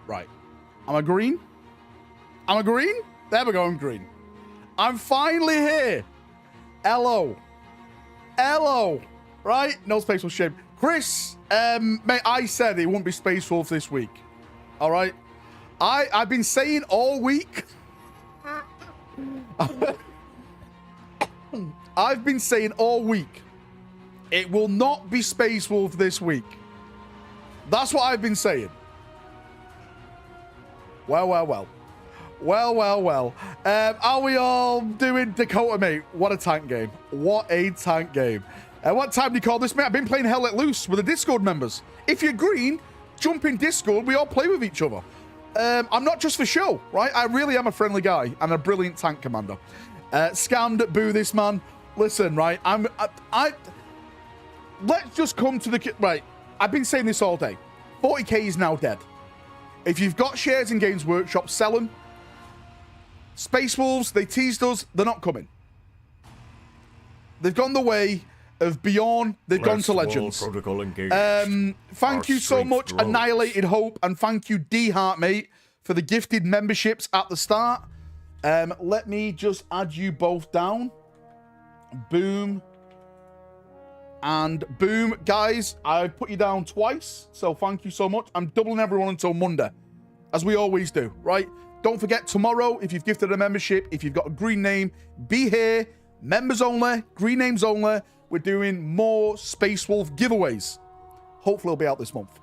Right. Am I green? Am I green? There we go, I'm green. I'm finally here. Hello. Hello. Right? No Space Wolf shame. Chris, mate, I said it wouldn't be Space Wolf this week. All right? I've been saying all week. I've been saying all week. It will not be Space Wolf this week. That's what I've been saying. Well. Are we all doing Dakota, mate? What a tank game. What a tank game. What time do you call this, mate? I've been playing Hell Let Loose with the Discord members. If you're green, jump in Discord. We all play with each other. I'm not just for show, right? I really am a friendly guy and a brilliant tank commander. Scammed, boo this man. Listen, right? Let's just come to the... Right. I've been saying this all day. 40k is now dead. If you've got shares in Games Workshop, sell them. Space Wolves, they teased us. They're not coming. They've gone the way of Beyond. They've gone to Legends. Protocol Thank you so much, Annihilated Hope, and thank you, D-Heart, mate, for the gifted memberships at the start. Let me just add you both down. Boom. And boom. Guys, I've put you down twice, so thank you so much. I'm doubling everyone until Monday, as we always do, right? Don't forget, tomorrow, if you've gifted a membership, if you've got a green name, be here. Members only, green names only. We're doing more Space Wolf giveaways. Hopefully it'll be out this month.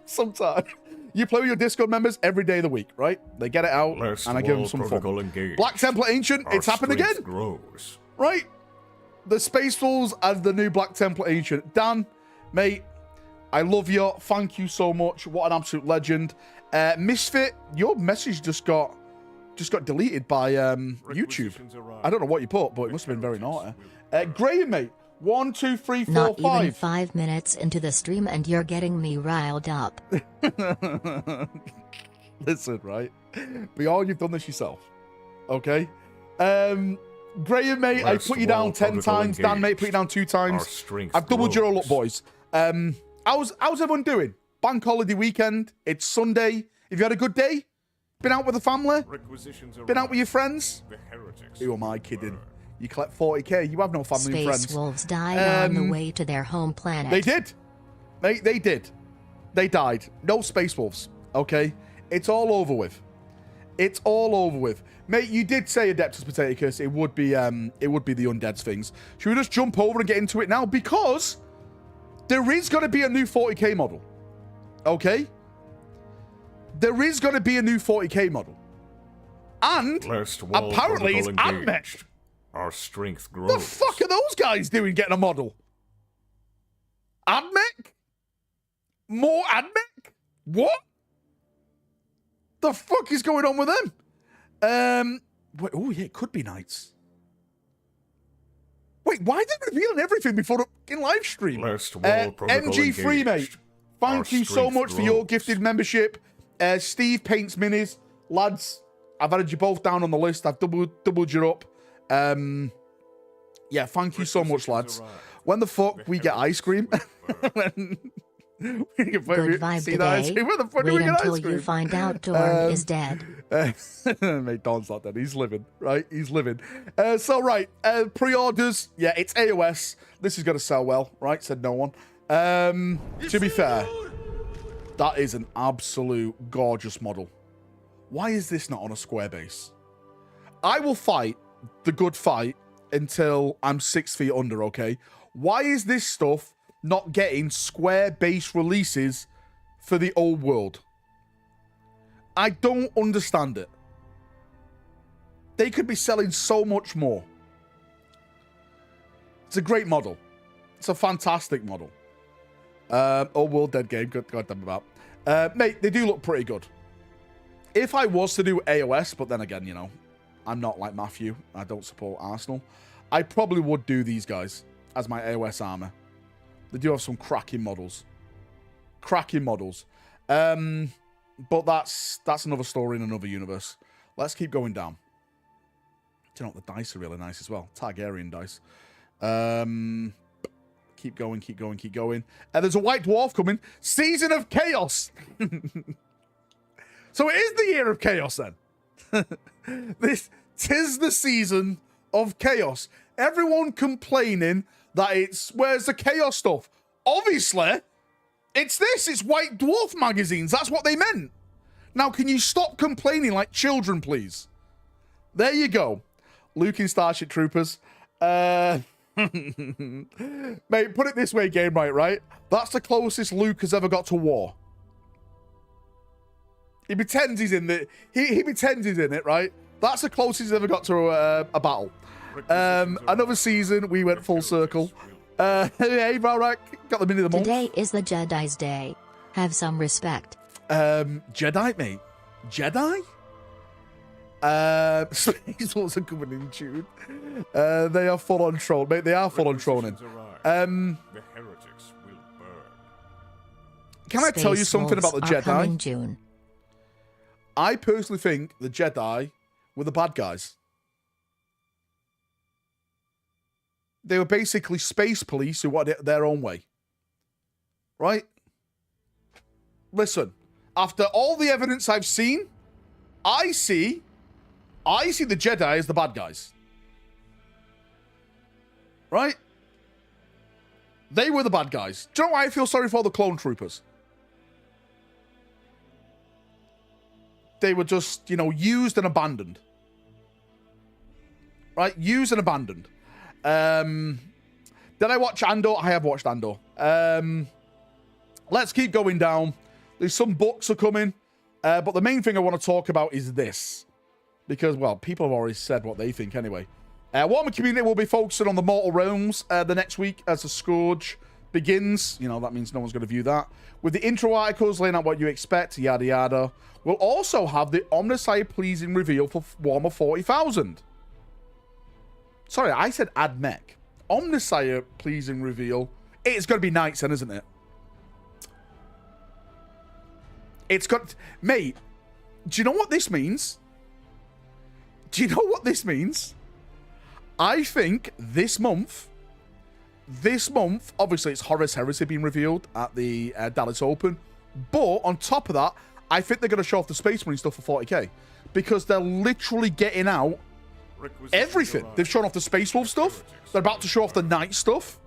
Sometime. You play with your Discord members every day of the week, right? They get it out, and I give them some fun. Engaged. Black Temple Ancient, it's happened again. Grows. Right? The Space Wolves and the new Black Temple Ancient. Dan, mate, I love you. Thank you so much. What an absolute legend. Misfit, your message just got deleted by YouTube. I don't know what you put, but it must have been very naughty. Graham, mate, 1, 2, 3, 4, Not 5. even 5 minutes into the stream and you're getting me riled up. Listen, right? Beyond, you've done this yourself. Okay? Graham, mate, I put you down 10 times. Dan, mate, put you down 2 times. I've doubled your all up, boys. How's everyone doing? Bank holiday weekend. It's Sunday. Have you had a good day? Been out with the family? Been out with your friends? Who am I kidding? You collect 40k. You have no family and friends. Space Wolves died on the way to their home planet. They did. They did. They died. No Space Wolves. Okay? It's all over with. It's all over with. Mate, you did say Adeptus Potaticus. It would be the Undead's things. Should we just jump over and get into it now? Because there is going to be a new 40k model. Okay? There is going to be a new 40k model. And apparently it's AdMech. Our strength grows. The fuck are those guys doing getting a model? AdMech? More AdMech? What? The fuck is going on with them? Wait, oh yeah, it could be Knights. Wait, why are they revealing everything before the fucking live stream? MG3, mate. Thank you so much for your gifted membership. Steve Paints Minis. Lads, I've added you both down on the list. I've doubled you up. Yeah, thank you so much, lads. When the fuck we get ice cream? Good vibe today. Where the fuck Wait do we get until ice cream? you find out Dorn is dead. Mate, Don's not dead. He's living, right? He's living. Pre-orders. Yeah, it's AOS. This is going to sell well, right? Said no one. To be fair, that is an absolute gorgeous model. Why is this not on a square base? I will fight the good fight until I'm 6 feet under, okay? Why is this stuff not getting square base releases for the old world? I don't understand it. They could be selling so much more. It's a great model. It's a fantastic model. Old world dead game. Good goddamn about. Mate, they do look pretty good. If I was to do AOS, but then again, you know, I'm not like Matthew. I don't support Arsenal. I probably would do these guys as my AOS armor. They do have some cracking models. Cracking models. But that's another story in another universe. Let's keep going down. Do you know what? The dice are really nice as well. Targaryen dice. Keep going, keep going, keep going. There's a white dwarf coming. Season of Chaos. So it is the year of chaos then. Tis the season of chaos. Everyone complaining that where's the chaos stuff? Obviously, it's this. It's White Dwarf magazines. That's what they meant. Now, can you stop complaining like children, please? There you go. Luke in Starship Troopers. Mate, put it this way, Game right? That's the closest Luke has ever got to war. He pretends he's in it. He pretends he's in it, right? That's the closest he's ever got to a battle. Another season, we went full circle. Hey, Valrak, got the minute of the month. Today is the Jedi's day. Have some respect. Jedi, mate. Jedi? Space Wolves are coming in tune. They are full on troll, mate. They are full on trolling. The heretics will burn. Can I tell you something about the Jedi? June. I personally think the Jedi were the bad guys. They were basically space police who wanted it their own way. Right? Listen, after all the evidence I've seen, I see the Jedi as the bad guys. Right? They were the bad guys. Do you know why I feel sorry for all the clone troopers? They were just, used and abandoned. Right? Used and abandoned. Did I watch Andor? I have watched Andor. Let's keep going down. There's some books are coming. But the main thing I want to talk about is this. Because, well, people have already said what they think anyway. Warhammer community will be focusing on the Mortal Realms the next week as the Scourge begins. That means no one's going to view that. With the intro articles laying out what you expect, yada yada. We'll also have the Omnissiah pleasing reveal for Warhammer 40,000. Sorry, I said add mech. Omnissiah pleasing reveal. It's going to be nice then, isn't it? It's got... Mate, do you know what this means? Do you know what this means? I think this month, obviously it's Horus Heresy being revealed at the Dallas Open. But on top of that, I think they're going to show off the Space Marine stuff for 40k. Because they're literally getting out everything. They've shown off the Space Wolf stuff. They're about to show off the Knight stuff.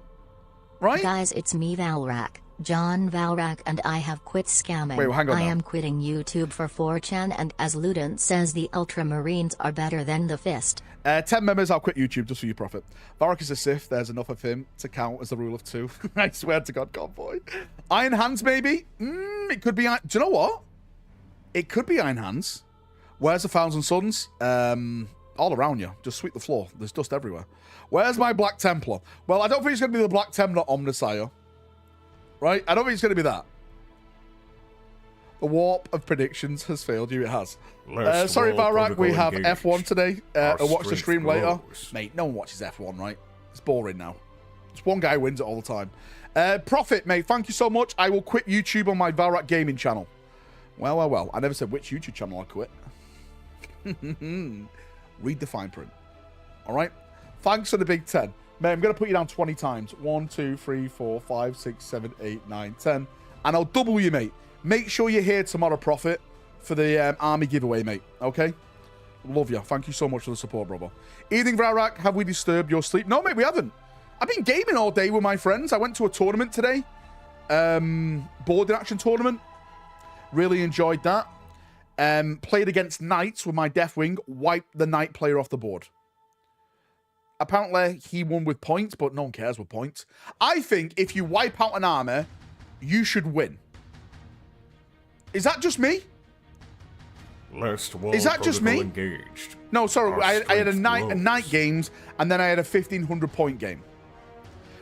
Right? Guys, it's me, Valrak. John Valrak, and I have quit scamming. Wait, well, hang on I now. am quitting YouTube for 4chan, and as Ludent says, the Ultramarines are better than the Fist. 10 members, I'll quit YouTube just for your profit. Valrak is a Sith. There's enough of him to count as the rule of 2. I swear to God, Convoy. Iron Hands, maybe? It could be... Do you know what? It could be Iron Hands. Where's the Thousand Suns? All around you. Just sweep the floor. There's dust everywhere. Where's my Black Templar? Well, I don't think it's going to be the Black Templar Omnissiah. Right? I don't think it's going to be that. The warp of predictions has failed you. It has. Sorry, Valrak. We have F1 today. Watch the stream later. Mate, no one watches F1, right? It's boring now. Just one guy wins it all the time. Profit, mate. Thank you so much. I will quit YouTube on my Valrak gaming channel. Well. I never said which YouTube channel I quit. Read the fine print. All right? Thanks for the big 10. Mate, I'm going to put you down 20 times. 1, 2, 3, 4, 5, 6, 7, 8, 9, 10. And I'll double you, mate. Make sure you're here tomorrow, Prophet, for the army giveaway, mate. Okay? Love you. Thank you so much for the support, brother. Evening, Valrak. Have we disturbed your sleep? No, mate, we haven't. I've been gaming all day with my friends. I went to a tournament today. Board action tournament. Really enjoyed that. Played against Knights with my Deathwing. Wiped the Knight player off the board. Apparently, he won with points, but no one cares with points. I think if you wipe out an army, you should win. Is that just me? Is that just me? Engaged. No, sorry. I had a night games, and then I had a 1,500 point game.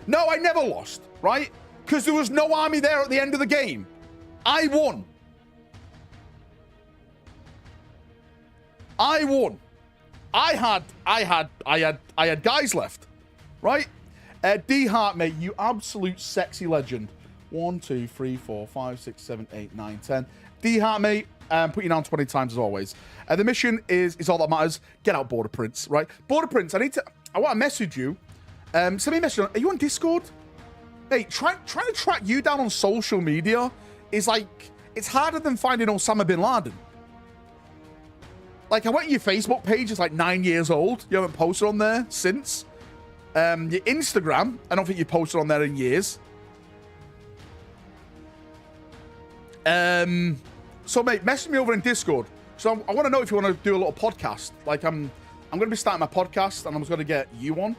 No, I never lost, right? Because there was no army there at the end of the game. I won. I had guys left, right? D Hart, mate, you absolute sexy legend. 1, 2, 3, 4, 5, 6, 7, 8, 9, 10. D Hart, mate, put you down 20 times as always. The mission is all that matters. Get out, Border Prince, right? Border Prince, I want to message you. Send me a message. Are you on Discord? Hey, trying to track you down on social media is like, it's harder than finding Osama bin Laden. Like, I went to your Facebook page. It's like 9 years old. You haven't posted on there since. Your Instagram, I don't think you posted on there in years. So, mate, message me over in Discord. So I want to know if you want to do a little podcast. Like, I'm going to be starting my podcast, and I'm just going to get you on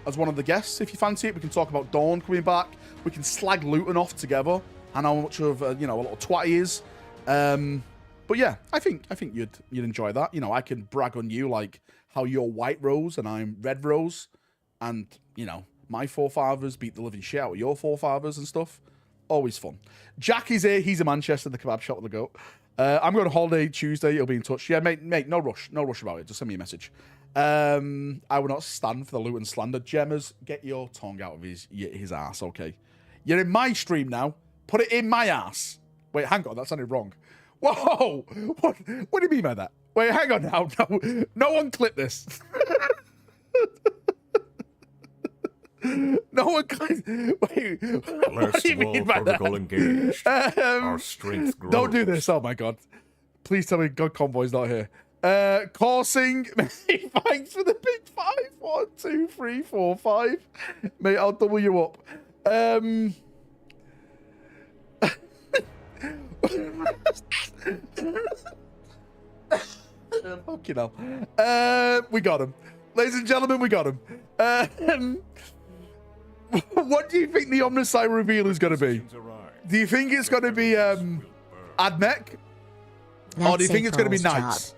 as one of the guests. If you fancy it, we can talk about Dawn coming back. We can slag Luton off together, and how much of a little twat he is. But yeah, I think you'd enjoy that. You know, I can brag on you like how you're White Rose and I'm Red Rose, and you know my forefathers beat the living shit out of your forefathers and stuff. Always fun. Jack is here. He's in Manchester, the kebab shop with the goat. I'm going on holiday Tuesday. He'll be in touch. Yeah, mate, no rush about it. Just send me a message. I will not stand for the Luton slander. Gemmers, get your tongue out of his ass, okay? You're in my stream now. Put it in my ass. Wait, hang on. That sounded wrong. Whoa! What do you mean by that? Wait, hang on now. No one clip this. No one clip. Wait. What do you mean by that? Engaged. Our strength grows. Don't do this. Oh my god. Please tell me God Convoy's not here. Coursing. Thanks for the big 5. 1, 2, 3, 4, 5. Mate, I'll double you up. Fucking hell. We got him. Ladies and gentlemen, we got him. What do you think the Omnisci reveal is going to be? Do you think it's going to be Admech? Or do you think it's going to be Knights?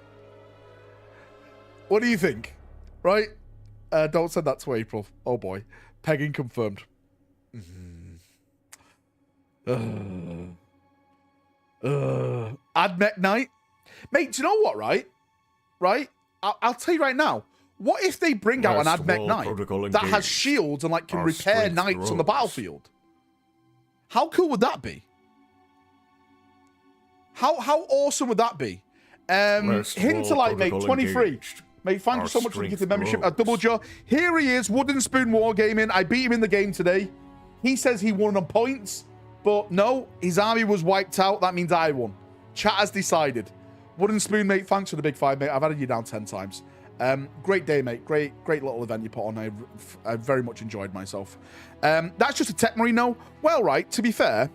What do you think? Right? Don't send that to April. Oh boy. Pegging confirmed. Admech Knight? Mate, do you know what, right? Right? I'll tell you right now. What if they bring out an Admech Knight that has shields and like can repair knights on the battlefield? How cool would that be? How awesome would that be? Hint to like, mate, 23. Mate, thank you so much for the gifted membership. A double jaw. Here he is, Wooden Spoon Wargaming. I beat him in the game today. He says he won on points, but no, his army was wiped out. That means I won. Chat has decided. Wooden Spoon, mate, thanks for the big 5, mate. I've added you down 10 times. Great day, mate. Great little event you put on. I very much enjoyed myself. That's just a tech marine, well, right, to be fair,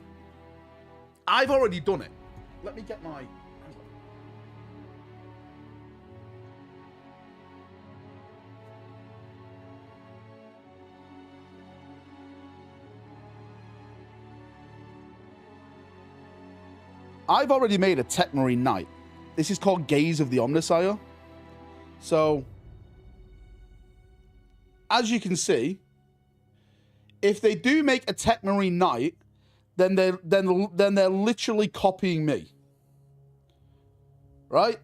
I've already done it. Let me get my... I've already made a tech marine knight. This is called Gaze of the Omnisire. So, as you can see, if they do make a Tech Marine Knight, then they're literally copying me, right?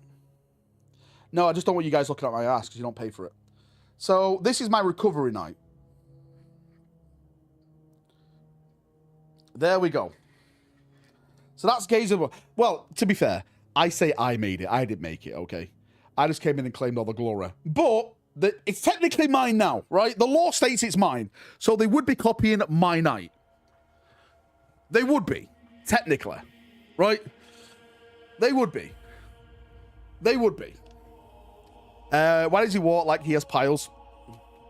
No, I just don't want you guys looking at my ass because you don't pay for it. So this is my Recovery Knight. There we go. So that's Gaze of... Well, to be fair, I say I made it. I didn't make it, okay? I just came in and claimed all the glory. But it's technically mine now, right? The law states it's mine. So they would be copying my knight. They would be, technically. Right? They would be. They would be. Why does he walk like he has piles?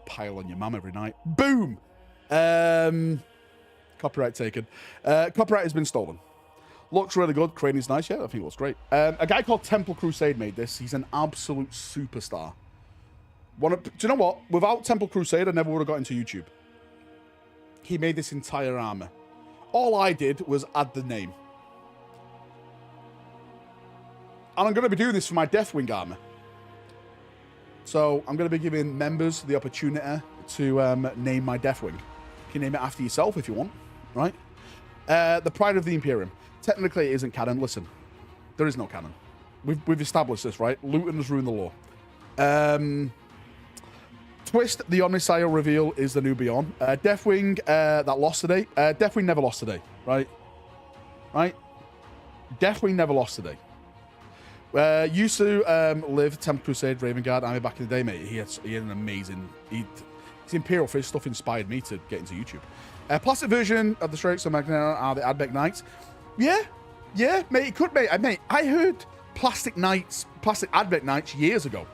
Pile on your mum every night. Boom! Copyright taken. Copyright has been stolen. Looks really good. Crane is nice. Yeah, I think it looks great. A guy called Temple Crusade made this. He's an absolute superstar. Do you know what? Without Temple Crusade, I never would have got into YouTube. He made this entire armor. All I did was add the name. And I'm going to be doing this for my Deathwing armor. So I'm going to be giving members the opportunity to name my Deathwing. You can name it after yourself if you want, right? The Pride of the Imperium. Technically, it isn't canon. Listen, there is no canon. We've established this, right? Luton has ruined the law. Twist, the Omnisire reveal is the new Beyond. Deathwing, that lost today. Deathwing never lost today, right? Right? Deathwing never lost today. Used to live Temple Crusade, Raven Guard army back in the day, mate. He had an amazing... His Imperial Fist stuff inspired me to get into YouTube. Plastic version of the Straights of Magneto are the Admech Knights. Yeah, mate, it could, mate. I heard plastic nights, plastic advent nights years ago.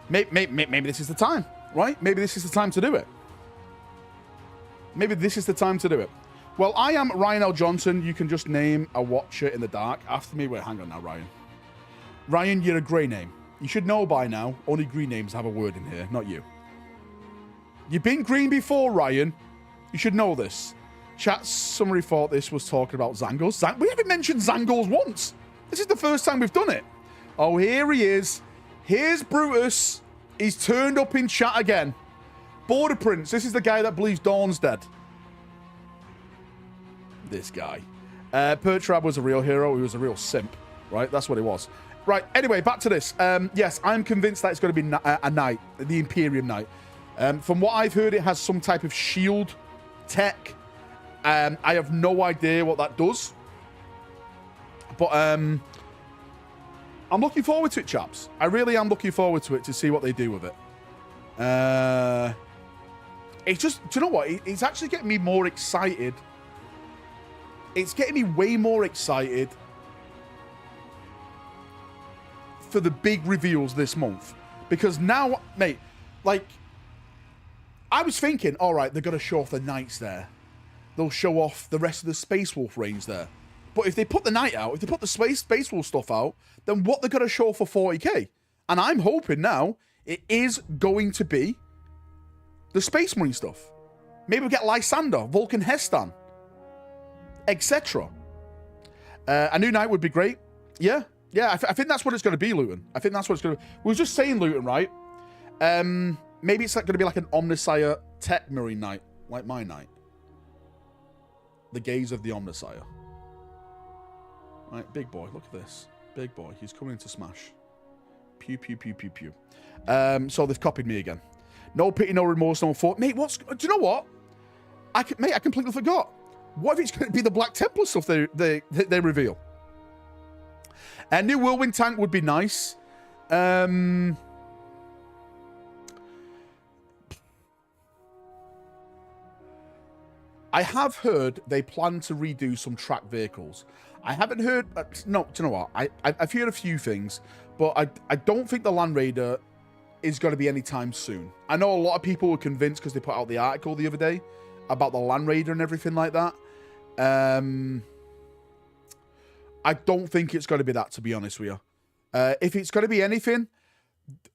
Maybe this is the time, right? Maybe this is the time to do it. Maybe this is the time to do it. Well, I am Ryan L. Johnson. You can just name a watcher in the dark after me. Wait, hang on now, Ryan. Ryan, you're a grey name. You should know by now, only green names have a word in here, not you. You've been green before, Ryan. You should know this. Chat summary thought this was talking about Zangos. We haven't mentioned Zangos once. This is the first time we've done it. Oh, here he is. Here's Brutus. He's turned up in chat again. Border Prince. This is the guy that believes Dawn's dead. This guy. Pertrab was a real hero. He was a real simp, right? That's what he was. Right, anyway, back to this. Yes, I'm convinced that it's going to be a knight, the Imperium Knight. From what I've heard, it has some type of shield tech. I have no idea what that does. But I'm looking forward to it, chaps. I really am looking forward to it to see what they do with it. It's just, do you know what? It's actually getting me more excited. It's getting me way more excited for the big reveals this month. Because now, mate, like, I was thinking, all right, they're going to show off the knights there. They'll show off the rest of the Space Wolf range there. But if they put the knight out, if they put the Space Wolf stuff out, then what they're going to show for 40k? And I'm hoping now it is going to be the Space Marine stuff. Maybe we'll get Lysander, Vulcan Hestan, etc. A new knight would be great. Yeah. I think that's what it's going to be, Luton. I think that's what it's going to be. We were just saying, Luton, right? Maybe it's like going to be like an Omnissiah Tech Marine knight, like my knight. The gaze of the Omnissiah. Right, big boy. Look at this. Big boy. He's coming to smash. Pew, pew, pew, pew, pew. So they've copied me again. No pity, no remorse, no fault. Mate, do you know what? I completely forgot. What if it's going to be the Black Templar stuff they reveal? A new Whirlwind tank would be nice. I have heard they plan to redo some track vehicles. I haven't heard... no, do you know what? I've heard a few things, but I don't think the Land Raider is going to be anytime soon. I know a lot of people were convinced because they put out the article the other day about the Land Raider and everything like that. I don't think it's going to be that, to be honest with you. If it's going to be anything,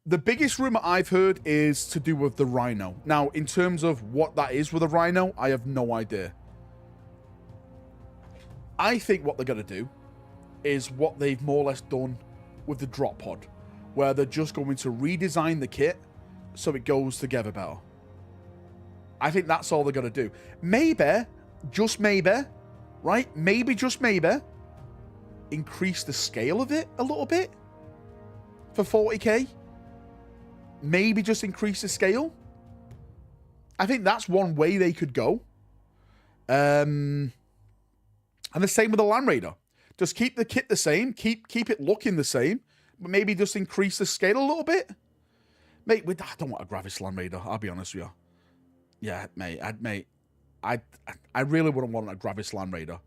the biggest rumor I've heard is to do with the Rhino. Now, in terms of what that is with a Rhino, I have no idea. I think what they're going to do is what they've more or less done with the drop pod, where they're just going to redesign the kit so it goes together better. I think that's all they're going to do. Maybe, just maybe, right? Maybe, just maybe, increase the scale of it a little bit for 40k. Maybe just increase the scale. I think that's one way they could go. And the same with the Land Raider. Just keep the kit the same. Keep it looking the same. But maybe just increase the scale a little bit. Mate, I don't want a Gravis Land Raider. I'll be honest with you. Yeah, mate. I really wouldn't want a Gravis Land Raider.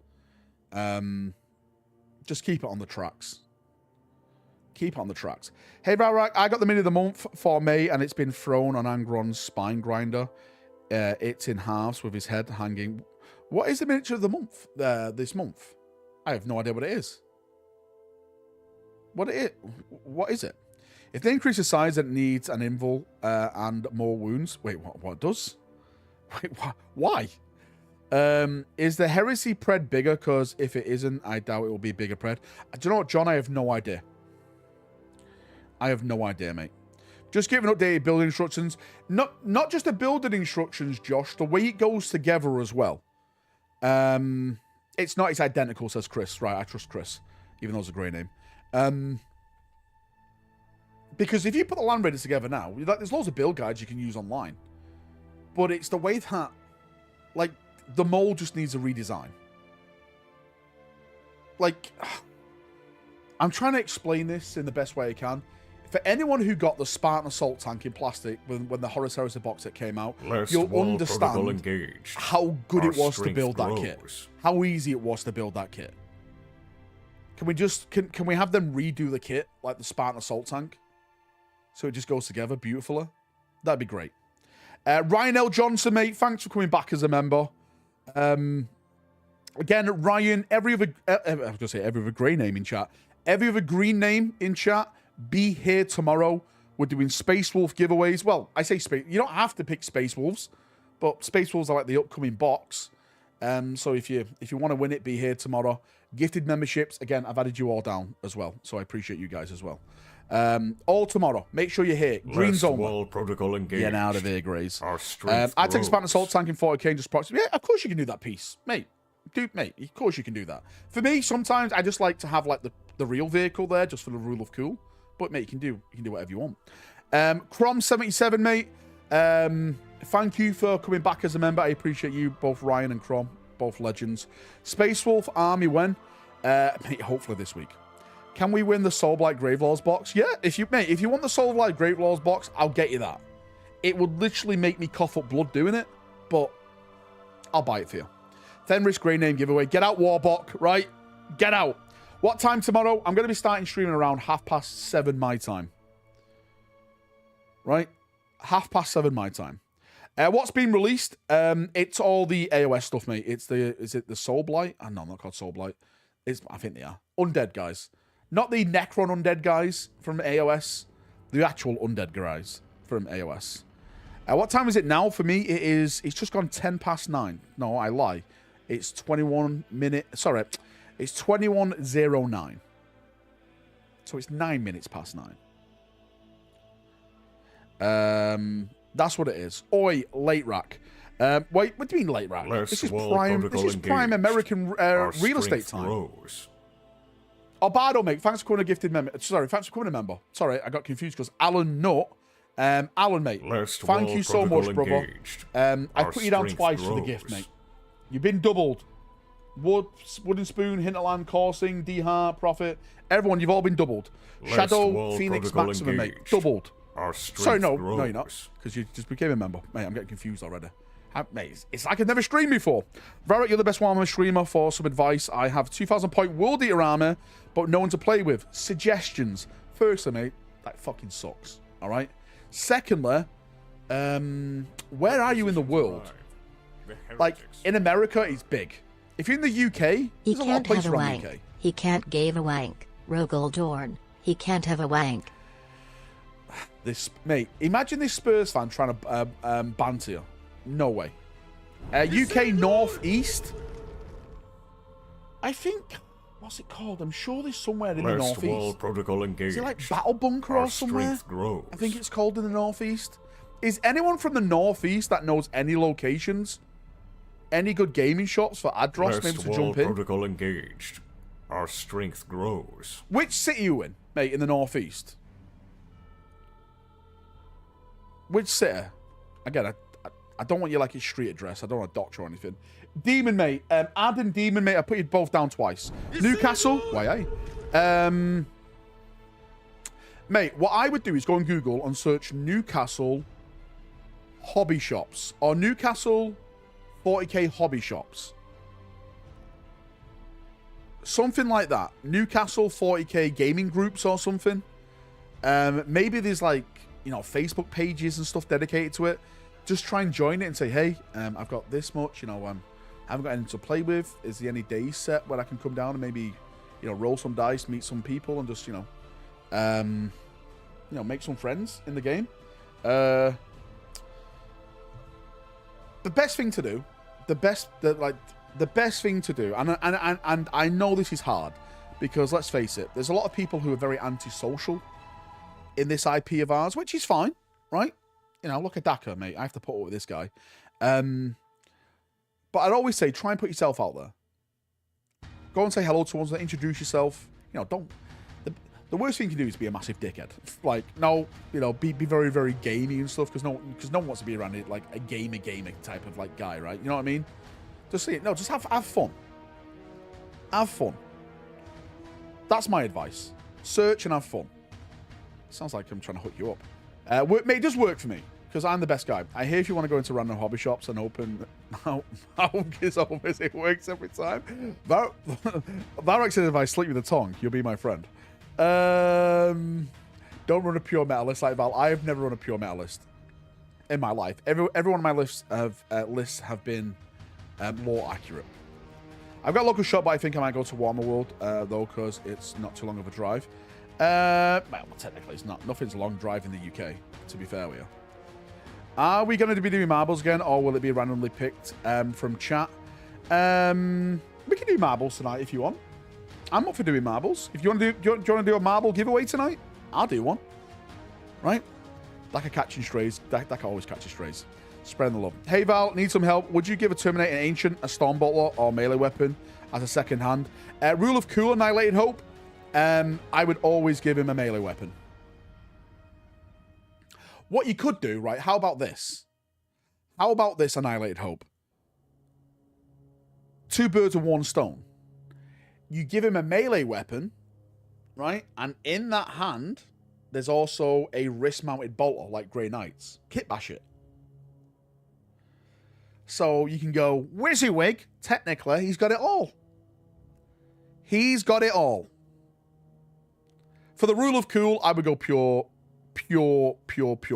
Just keep it on the tracks. Keep it on the tracks. Hey, Valrak, I got the mini of the month for May, and it's been thrown on Angron's spine grinder. It's in halves with his head hanging. What is the miniature of the month this month? I have no idea what it is. What is it? If they increase the size, it needs an invul and more wounds. Wait, what does? Wait, why? Is the Heresy Pred bigger? Because if it isn't, I doubt it will be bigger Pred. Do you know what, John? I have no idea. I have no idea, mate. Just giving updated building instructions. Not just the building instructions, Josh. The way it goes together as well. It's identical, says Chris. Right, I trust Chris. Even though it's a grey name. Because if you put the Land Raiders together now, there's loads of build guides you can use online. But it's the way that, like, the mold just needs a redesign. Like, I'm trying to explain this in the best way I can. For anyone who got the Spartan Assault tank in plastic when the Horus Heresy box set came out, you'll understand how good it was to build that kit. How easy it was to build that kit. Can we just can we have them redo the kit like the Spartan assault tank, so it just goes together beautifully? That'd be great. Ryan L. Johnson, mate, thanks for coming back as a member. Again, Ryan, every other grey name in chat, every other green name in chat. Be here tomorrow. We're doing Space Wolf giveaways. Well, I say space. You don't have to pick Space Wolves, but Space Wolves are like the upcoming box. So if you want to win it, be here tomorrow. Gifted memberships, again, I've added you all down as well, so I appreciate you guys as well. All tomorrow. Make sure you're here. Green zone. Wall protocol engaged. Get out of here, Grays. Our strength I take grows. Spartan assault tank in 40k and just proxy. Yeah, of course you can do that piece, mate. Dude, mate, of course you can do that. For me, sometimes I just like to have like the real vehicle there, just for the rule of cool. But mate, you can do whatever you want. Crom77, mate. Thank you for coming back as a member. I appreciate you, both Ryan and Crom. Both legends. Space Wolf Army when? Mate, hopefully this week. Can we win the Soulblight Gravelords box? Yeah, if you want the Soulblight Gravelords box, I'll get you that. It would literally make me cough up blood doing it, but I'll buy it for you. Fenris Grey Name giveaway. Get out, Warbok, right? Get out. What time tomorrow? I'm going to be starting streaming around 7:30 my time. Right? 7:30 my time. What's been released? It's all the AOS stuff, mate. Is it the Soulblight? Oh, no, not called Soulblight. I think they are. Undead guys. Not the Necron undead guys from AOS. The actual undead guys from AOS. What time is it now? For me, it's just gone 9:10. No, I lie. It's 21 minutes. Sorry. It's 21:09. So it's 9 minutes past 9. That's what it is. Oi, late rack. Wait, what do you mean late rack? This is prime American real estate time. Grows. Obado, mate, thanks for coming a gifted member. Sorry, thanks for coming a member. Sorry, I got confused because Alan Nutt. Alan, mate, thank you so much, brother. I put you down twice for the gift, mate. You've been doubled. Wooden Spoon, Hinterland, Coursing, D-Heart, Prophet. Everyone, you've all been doubled. Shadow, Phoenix, Maximum, mate. Doubled. Sorry, no, you're not. Because you just became a member. Mate, I'm getting confused already. Mate, it's like I've never streamed before. Valrak, you're the best Warhammer streamer. For some advice, I have 2,000 point World Eater armor, but no one to play with. Suggestions. Firstly, mate, that fucking sucks. All right? Secondly, where are you in the world? Like, in America, it's big. If you're in the UK, He there's a lot of can't have places a around the wank. UK. He can't give a wank. Rogel Dorn. He can't have a wank. Mate, imagine this Spurs fan trying to banter you. No way. UK North East. I think. What's it called? I'm sure there's somewhere in the North East. Protocol engaged. Is it like Battle Bunker or somewhere? Grows. I think it's called in the North East. Is anyone from the North East that knows any locations? Any good gaming shops for Adros maybe to jump in? Protocol engaged. Our strength grows. Which city are you in, mate, in the North East? Which city? Again, I don't want you like your street address. I don't want a doctor or anything. Demon, mate. Adam, Demon, mate. I put you both down twice. Newcastle. Why, mate, what I would do is go on Google and search Newcastle hobby shops. Or Newcastle 40k hobby shops. Something like that. Newcastle 40k gaming groups or something. Maybe there's like, Facebook pages and stuff dedicated to it. Just try and join it and say, hey, I've got this much, I haven't got anything to play with. Is there any days set where I can come down and maybe, roll some dice, meet some people, and just, make some friends in the game. The best thing to do, the best thing to do, and I know this is hard because let's face it, there's a lot of people who are very antisocial in this IP of ours, which is fine, right? Look at Daka, mate. I have to put up with this guy. But I'd always say, try and put yourself out there. Go and say hello to ones, introduce yourself. Don't. The worst thing you can do is be a massive dickhead. Like, no, be very, very gamey and stuff, because no one wants to be around it, like a gamer type of like guy, right? You know what I mean? Just say it. No, just have fun. Have fun. That's my advice. Search and have fun. Sounds like I'm trying to hook you up. Mate, it does work for me. because I'm the best guy. I hear if you want to go into random hobby shops and open how his always it works every time. Valrak says if I sleep with a tongue, you'll be my friend. Don't run a pure metal list like Val. I have never run a pure metal list in my life. Every one of my lists have been more accurate. I've got a local shop, but I think I might go to Warhammer World though, because it's not too long of a drive. Well, technically it's not. Nothing's a long drive in the UK, to be fair with you. Are we going to be doing marbles again, or will it be randomly picked from chat? We can do marbles tonight if you want. I'm up for doing marbles. If you want to do, do you want to do a marble giveaway tonight? I'll do one. Right? Like a catching strays. That can always catch strays. Spreading the love. Hey Val, need some help. Would you give a Terminator Ancient a Storm Bottler or melee weapon as a second hand? Rule of Cool, Annihilated Hope. I would always give him a melee weapon. What you could do, right? How about this? How about this, Annihilated Hope? 2 birds with 1 stone. You give him a melee weapon, right? And in that hand, there's also a wrist-mounted bolter like Grey Knights. Kit bash it. So you can go, WYSIWYG, technically, he's got it all. He's got it all. For the rule of cool, I would go pure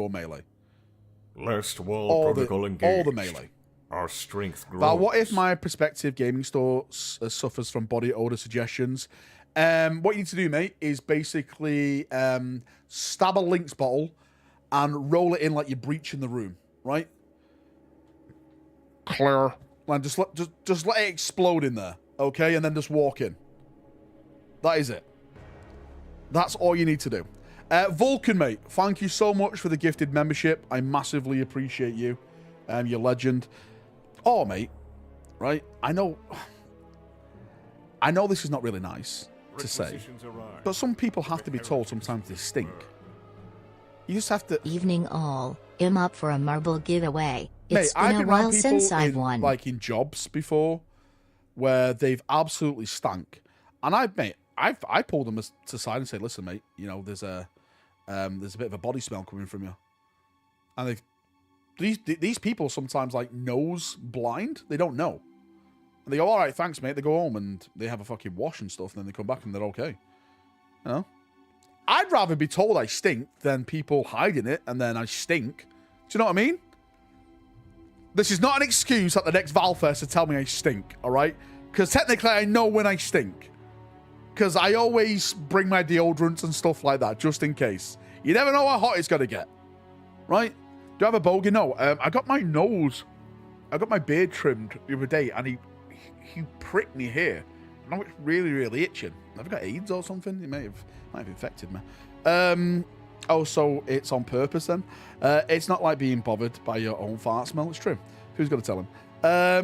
melee. Last wall protocol engaged. All the melee. Our strength grows. But what if my prospective gaming store suffers from body odor suggestions? What you need to do, mate, is basically stab a Lynx bottle and roll it in like you're breaching the room, right? Clear. And just let it explode in there, okay? And then just walk in. That is it. That's all you need to do. Vulcan, mate, thank you so much for the gifted membership. I massively appreciate you. You're legend. Oh, mate, right? I know this is not really nice to say, but some people have to be told sometimes they stink. You just have to... Evening all. I'm up for a marble giveaway. Mate, It's been a while since I've won. Like in jobs before, where they've absolutely stank, and I pulled them to the side and said, "Listen, mate, you know there's a bit of a body smell coming from you," and these people sometimes like nose blind. They don't know, and they go, "All right, thanks, mate." They go home and they have a fucking wash and stuff, and then they come back and they're okay. You know, I'd rather be told I stink than people hiding it and then I stink. Do you know what I mean? This is not an excuse at the next Valfest to tell me I stink, all right? Because technically I know when I stink. Because I always bring my deodorants and stuff like that, just in case. You never know how hot it's going to get, right? Do I have a bogey? No. I got my beard trimmed the other day, and he pricked me here. Now it's really, really itching. Have I got AIDS or something? It might have infected me. Oh, so it's on purpose then? It's not like being bothered by your own fart smell. It's true. Who's going to tell him?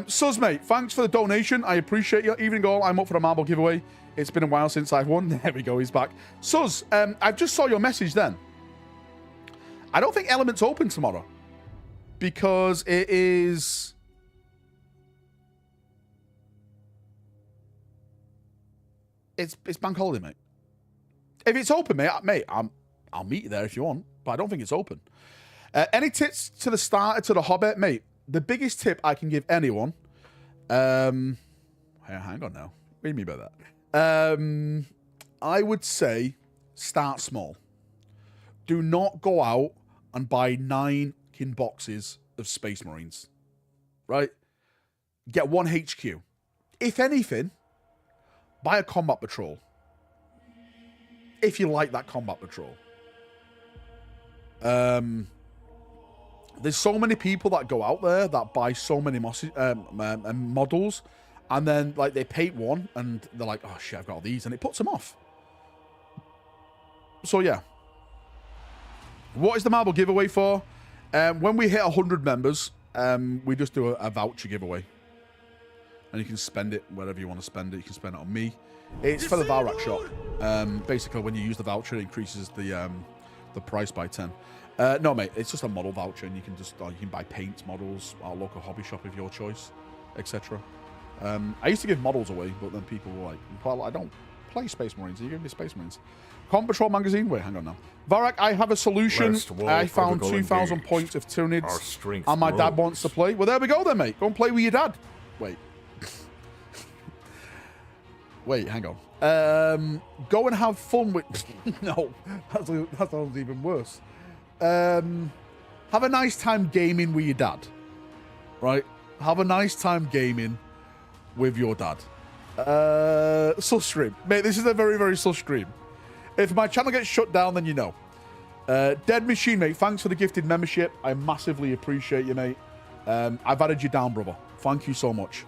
Suz, mate, thanks for the donation. I appreciate you. Evening all, I'm up for a marble giveaway. It's been a while since I've won. There we go, he's back. Suz, I just saw your message then. I don't think Element's open tomorrow. Because it is... It's bank holiday, mate. If it's open, mate, I'll meet you there if you want, but I don't think it's open. Any tips to the starter, to the hobby? Mate, the biggest tip I can give anyone... hang on now. What do you mean by that? I would say start small. Do not go out and buy 9 boxes of Space Marines. Right? Get 1 HQ. If anything, buy a combat patrol. If you like that combat patrol. There's so many people that go out there that buy so many models, and then like they paint one and they're like, oh shit, I've got all these, and it puts them off. So yeah. What is the marble giveaway for? When we hit 100 members, we just do a voucher giveaway. And you can spend it wherever you want to spend it. You can spend it on me. It's for the Valrak shop. Basically, when you use the voucher, it increases the price by 10. No, mate, it's just a model voucher, and you can just you can buy paints, models, our local hobby shop of your choice, etc. I used to give models away, but then people were like, well, I don't play Space Marines. Are you giving me Space Marines? Combat Patrol magazine? Wait, hang on now. Valrak, I have a solution. I found 2,000 points of Tyranids, and my dad wants to play. Well, there we go then, mate. Go and play with your dad. Wait. Wait, hang on. Go and have fun with... No, that sounds even worse. Have a nice time gaming with your dad. Right? Have a nice time gaming with your dad. Sus stream. Mate, this is a very, very sus stream. If my channel gets shut down, then you know. Dead Machine, mate, thanks for the gifted membership. I massively appreciate you, mate. I've added you down, brother. Thank you so much.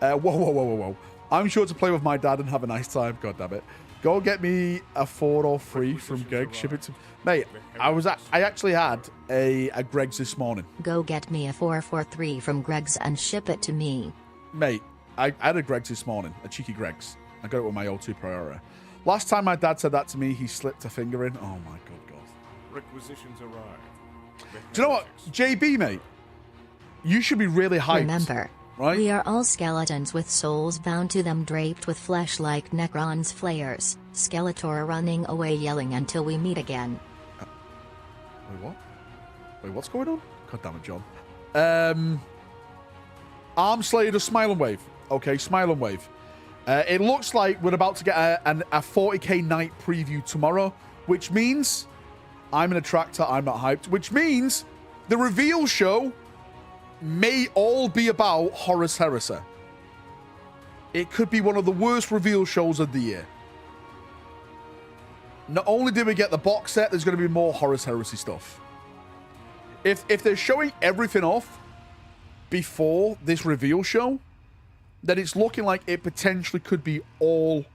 Whoa. I'm sure to play with my dad and have a nice time. God damn it. Go get me a 4 or 3 from Greg. Ship it to... Mate, I actually had a Greg's this morning. Go get me a 443 from Greg's and ship it to me. Mate, I had a Greg's this morning. A cheeky Greg's. I got it with my O2 Priora. Last time my dad said that to me, he slipped a finger in. Oh my God. Requisitions arrived. Do you know what? JB, mate, you should be really hyped. Remember, right? We are all skeletons with souls bound to them, draped with flesh like Necron's flayers. Skeletor running away yelling until we meet again. Wait, what? Wait, what's going on? God damn it, John. Arm Slayer to Smile and Wave. Okay, Smile and Wave. It looks like we're about to get a 40k night preview tomorrow, which means I'm an attractor, I'm not hyped, which means the reveal show may all be about Horus Heresy. It could be one of the worst reveal shows of the year. Not only did we get the box set, there's going to be more Horus Heresy stuff. If they're showing everything off before this reveal show, then it's looking like it potentially could be all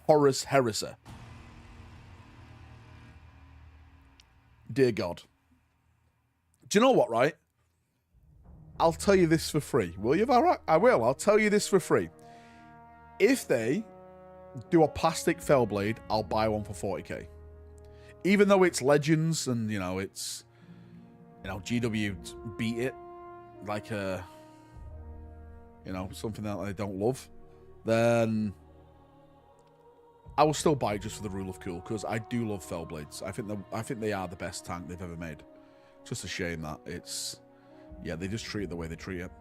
Horus Heresy. Dear God. Do you know what, right? I'll tell you this for free. Will you, Valrak? I will. I'll tell you this for free. If they do a plastic Fellblade, I'll buy one for 40k. Even though it's Legends and, it's... GW beat it like a... something that they don't love, then I will still buy it just for the rule of cool, because I do love Fellblades. I think they are the best tank they've ever made. Just a shame that it's... Yeah, they just treat it the way they treat it.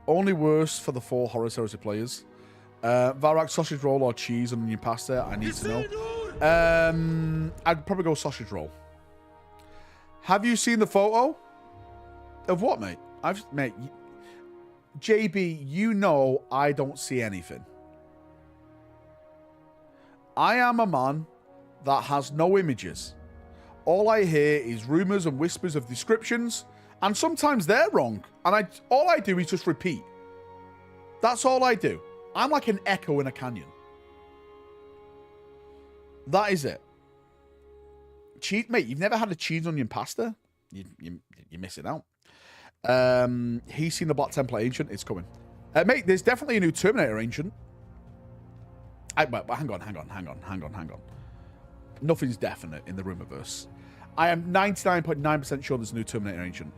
Only worse for the 4 Horus Heresy players. Valrak, sausage roll or cheese and onion pasta? I need to know. I'd probably go sausage roll. Have you seen the photo? Of what, mate? Mate, JB, I don't see anything. I am a man that has no images. All I hear is rumors and whispers of descriptions, and sometimes they're wrong. And all I do is just repeat. That's all I do. I'm like an echo in a canyon. That is it. Cheese, mate, you've never had a cheese onion pasta? You're missing out. He's seen the Black Templar Ancient. It's coming. Mate, there's definitely a new Terminator Ancient. Well, hang on. Nothing's definite in the rumorverse. I am 99.9% sure there's a new Terminator Ancient.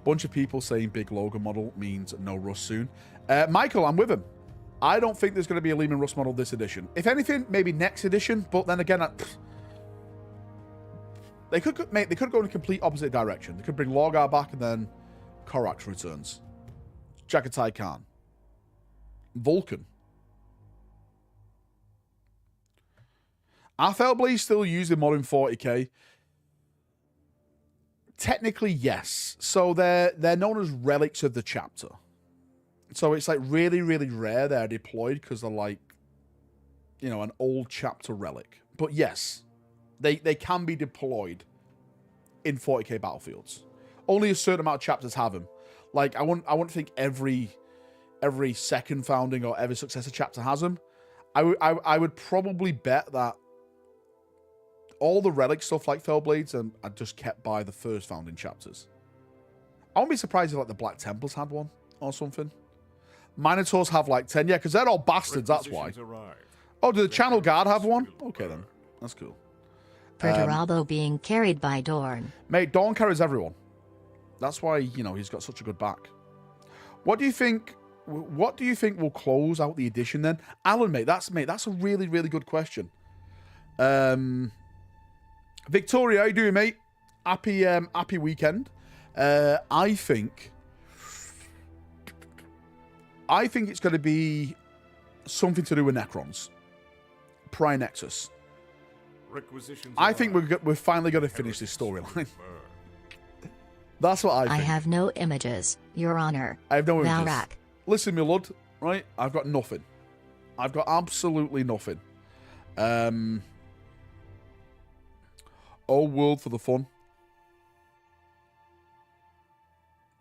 Bunch of people saying big Logan model means no Rust soon. Michael, I'm with him. I don't think there's going to be a Lehman Rust model this edition. If anything, maybe next edition. But then again, they could go in a complete opposite direction. They could bring Lorgar back and then Korax returns. Jagatai Khan. Vulcan. Are Fellblades still used in modern 40k? Technically, yes. So they're known as relics of the chapter. So it's like really, really rare they're deployed because they're like, an old chapter relic. But yes, they can be deployed in 40k battlefields. Only a certain amount of chapters have them. Like I wouldn't think every second founding or every successor chapter has them. I would probably bet that all the relic stuff like Fellblades are just kept by the first founding chapters. I wouldn't be surprised if like the Black Templars had one or something. Minotaurs have like 10, yeah, because they're all bastards, that's why. Oh, do the Channel Guard have one? Okay then, that's cool. Perturabo being carried by Dorn. Mate, Dorn carries everyone. That's why, he's got such a good back. What do you think what do you think will close out the edition then? Alan, mate, that's a really, really good question. Victoria, how you doing, mate? Happy weekend. I think it's going to be something to do with Necrons. Prime Nexus. I think we're finally going to finish this storyline. That's what I think. I have no images, Your Honor. I have no images. Valrak. Listen, my lord, right? I've got nothing. I've got absolutely nothing. Old world for the fun.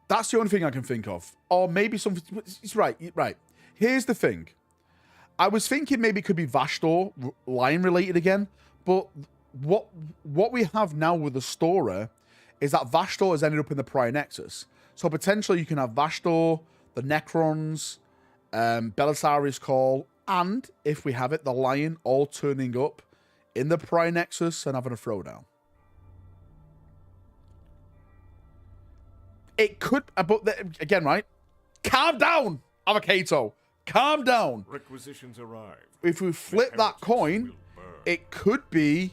That's the only thing I can think of. Or maybe something... It's right. Here's the thing. I was thinking maybe it could be Vashtor, Lion related again, but what we have now with the story is that Vashtor has ended up in the Prior Nexus. So potentially you can have Vashtor, the Necrons, Belisarius Call, and if we have it, the Lion all turning up in the Prior Nexus and having a throwdown. It could, but again, right? Calm down, Avocado. Calm down. Requisitions arrive. If we flip that coin, it could be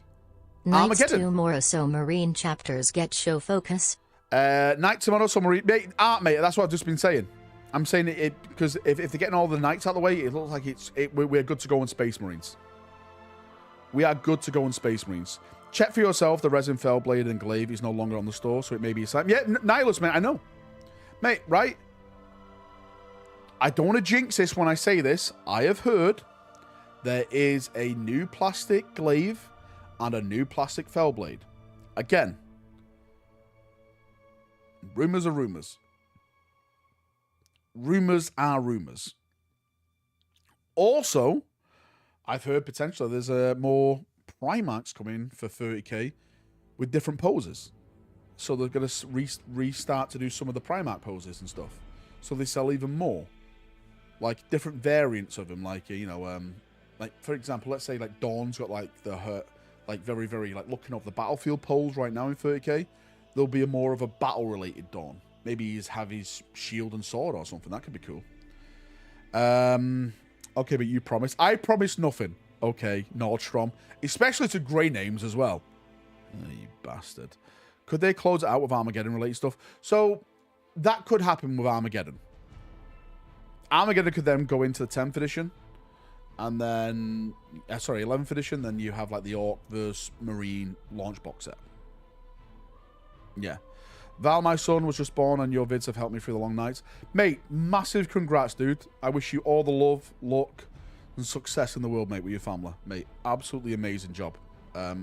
Knights Armageddon. 2 more so Marine chapters get show focus. Knights tomorrow, so Marine. Mate, that's what I've just been saying. I'm saying it because if they're getting all the Knights out of the way, it looks like we're good to go on Space Marines. We are good to go on Space Marines. Check for yourself, the Resin Fellblade and Glaive is no longer on the store, so it may be a sign. Yeah, Nihilus, mate, I know. Mate, right? I don't want to jinx this when I say this. I have heard there is a new plastic Glaive and a new plastic Fellblade. Again, rumors are rumors. Rumors are rumors. Also, I've heard potentially there's more Primarchs coming for 30k with different poses. So they're going to restart to do some of the Primarch poses and stuff. So they sell even more. Like different variants of them. Like, you know, like for example, let's say like Dawn's got like the very, very like looking off the battlefield pose right now in 30k. There'll be more of a battle related Dawn. Maybe he's have his shield and sword or something. That could be cool. Okay, but you promised. I promised nothing. Okay, Nordstrom. Especially to grey names as well. Oh, you bastard. Could they close it out with Armageddon related stuff? So, that could happen with Armageddon. Armageddon could then go into the 10th edition. And then... 11th edition. Then you have like the Orc vs. Marine launch box set. Yeah. Val, my son, was just born and your vids have helped me through the long nights. Mate, massive congrats, dude. I wish you all the love, luck, and success in the world, mate, with your family. Mate, absolutely amazing job.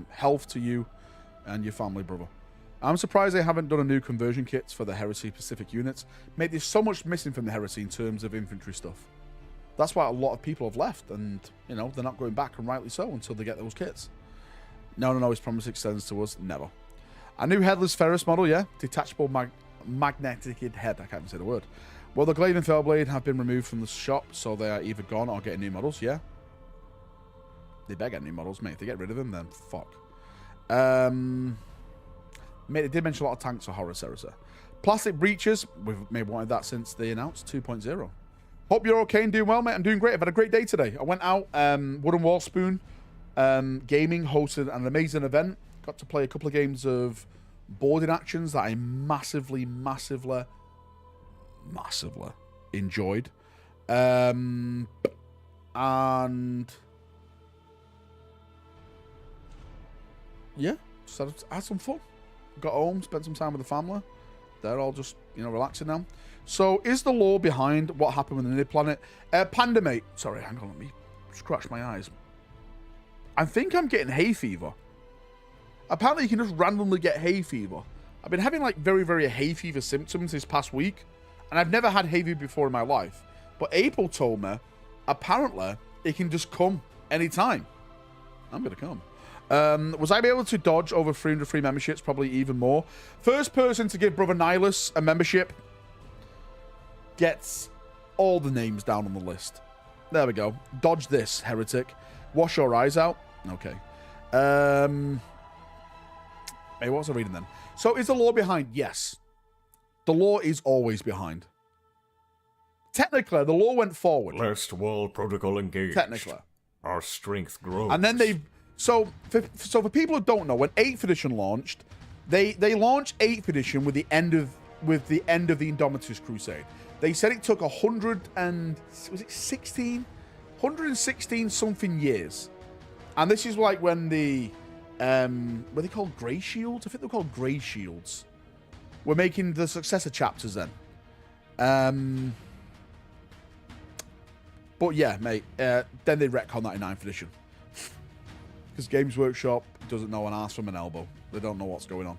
Health to you and your family, brother. I'm surprised they haven't done a new conversion kits for the Heresy-specific units. Mate, there's so much missing from the Heresy in terms of infantry stuff. That's why a lot of people have left, and, you know, they're not going back, and rightly so, until they get those kits. No, his promise extends to us. Never. A new headless Ferris model, yeah. Detachable magnetic head. I can't even say the word. Well, the Glaive and Fellblade have been removed from the shop, so they are either gone or getting new models, yeah. They better get new models, mate. If they get rid of them, then fuck. Mate, they did mention a lot of tanks for Horus Heresy. Plastic breaches. We've maybe wanted that since they announced 2.0. Hope you're okay and doing well, mate. I'm doing great. I've had a great day today. I went out, Wooden Wall Spoon Gaming hosted an amazing event. Got to play a couple of games of boarding actions that I massively enjoyed. And yeah, just had some fun. Got home, spent some time with the family. They're all just, you know, relaxing now. So, is the lore behind what happened with the Nid Planet? Panda mate, sorry, hang on, let me scratch my eyes. I think I'm getting hay fever. Apparently, you can just randomly get hay fever. I've been having like very, very hay fever symptoms this past week, and I've never had hay fever before in my life. But April told me, apparently, it can just come anytime. I'm gonna come. Was I able to dodge over 300 free memberships? Probably even more. First person to give Brother Nihilus a membership gets all the names down on the list. There we go. Dodge this, heretic. Wash your eyes out. Okay. Hey, what was I reading then? So, is the lore behind? Yes. The lore is always behind. technically, the law went forward. Last wall protocol engaged. Technically. Our strength grows. And then they... So for people who don't know, when 8th edition launched, they launched 8th edition with the end of the Indomitus Crusade. They said it took 116 something years. And this is like when the were they called Grey Shields? I think they're called Grey Shields. We're making the successor chapters then. But yeah, mate, then they retcon that in 9th edition. Because Games Workshop doesn't know an arse from an elbow. They don't know what's going on.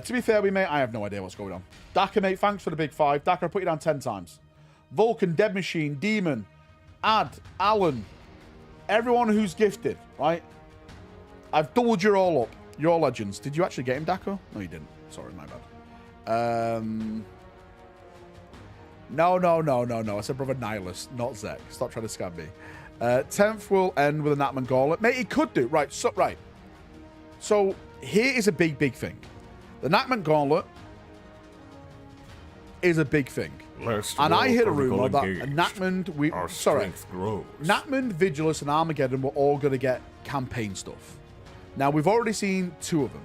To be fair with mate, I have no idea what's going on. Daka, mate, thanks for the big 5. Daka, I put you down 10 times. Vulcan, Dead Machine, Demon, Ad, Alan, everyone who's gifted, right? I've doubled you all up. You're legends. Did you actually get him, Daka? No, you didn't. Sorry, my bad. No. I said brother Nihilist, not Zek. Stop trying to scam me. 10th will end with a Natman Gauntlet. Mate, it could do. Right, so here is a big thing. The Natman Gauntlet is a big thing. And I hear a rumor that Natman, Natman, Vigilus, and Armageddon were all going to get campaign stuff. Now, we've already seen 2 of them.